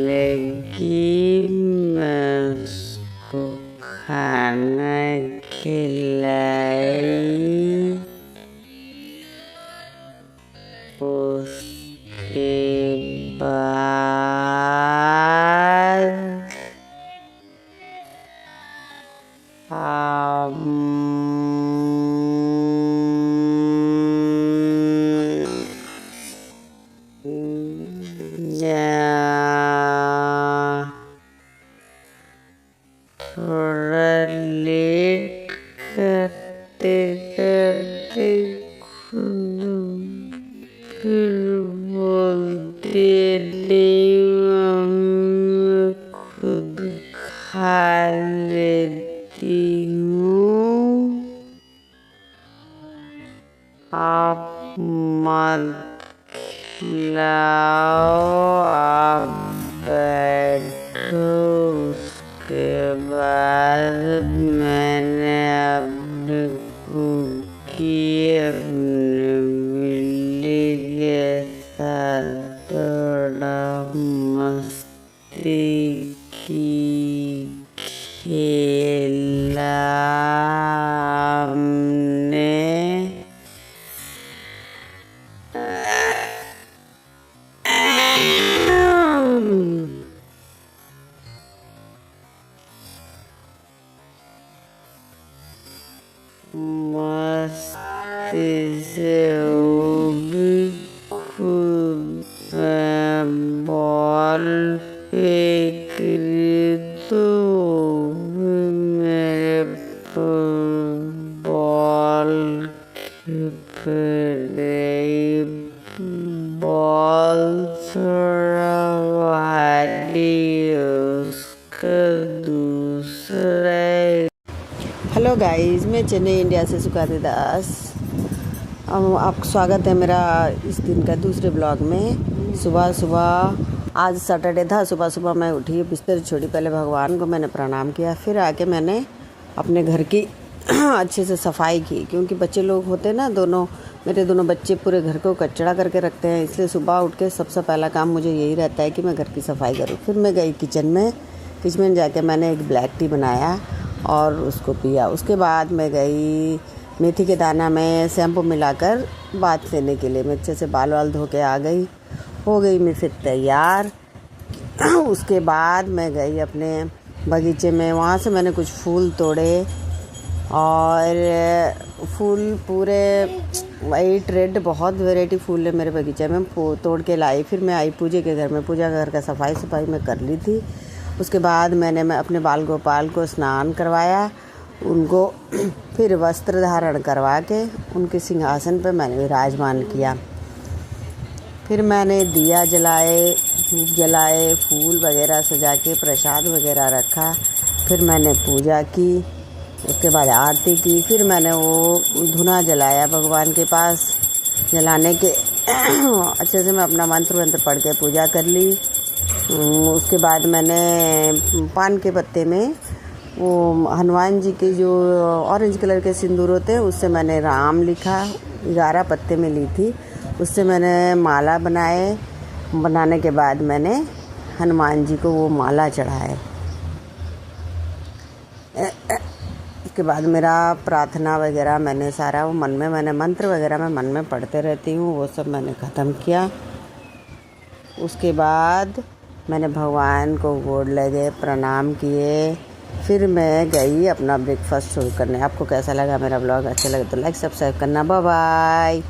लगी। मैं उसको खाना खिलाई। उसके बाद थोड़ा लेट करते करते फिर बोलते नहीं, मैं खुद खा लेती हूँ, आप लाओ आप बैठो। उसके बाद मैंने अपनी कुकी अपने बिल्ली के साथ थोड़ा मस्ती की, खेला हमने। मस्ती से वो भी खुद बॉल फेंक रही तो मेरे बॉल बॉल थोड़ा भारी उसका दूसरा। हेलो गाइस, मैं चेन्नई इंडिया से सुकाती दास। आप स्वागत है मेरा इस दिन का दूसरे ब्लॉग में। सुबह आज सैटरडे था। सुबह मैं उठी, बिस्तर छोड़ी, पहले भगवान को मैंने प्रणाम किया, फिर आके मैंने अपने घर की अच्छे से सफाई की, क्योंकि बच्चे लोग होते हैं ना, मेरे दोनों बच्चे पूरे घर को कचड़ा करके रखते हैं, इसलिए सुबह उठ के सबसे पहला काम मुझे यही रहता है कि मैं घर की सफाई करूँ। फिर मैं गई किचन में जाके मैंने एक ब्लैक टी बनाया और उसको पिया। उसके बाद मैं गई मेथी के दाना में शैम्पू मिलाकर बाथ लेने के लिए। मैं अच्छे से बाल वाल धो के आ गई, हो गई मैं फिर तैयार। उसके बाद मैं गई अपने बगीचे में, वहाँ से मैंने कुछ फूल तोड़े और फूल पूरे वाइट रेड बहुत वैरायटी फूल है मेरे बगीचे में, तोड़ के लाई। फिर मैं आई पूजा के घर में, पूजा घर का सफाई मैं कर ली थी। उसके बाद मैं अपने बाल गोपाल को स्नान करवाया, उनको फिर वस्त्र धारण करवा के उनके सिंहासन पर मैंने विराजमान किया। फिर मैंने दिया जलाए, धूप जलाए, फूल वगैरह सजा के प्रसाद वगैरह रखा। फिर मैंने पूजा की, उसके बाद आरती की। फिर मैंने वो धुना जलाया भगवान के पास जलाने के अच्छे से मैं अपना मंत्र पढ़ के पूजा कर ली। उसके बाद मैंने पान के पत्ते में वो हनुमान जी के जो ऑरेंज कलर के सिंदूर होते हैं, उससे मैंने राम लिखा, 11 पत्ते में ली थी। उससे मैंने माला बनाने के बाद मैंने हनुमान जी को वो माला चढ़ाए। उसके बाद मेरा प्रार्थना वगैरह मैंने सारा वो मैंने मंत्र वगैरह मैं मन में पढ़ते रहती हूँ, वो सब मैंने ख़त्म किया। उसके बाद मैंने भगवान को गोड़ लगे, प्रणाम किए। फिर मैं गई अपना ब्रेकफास्ट शुरू करने। आपको कैसा लगा मेरा ब्लॉग? अच्छा लगे तो लाइक सब्सक्राइब करना। Bye bye.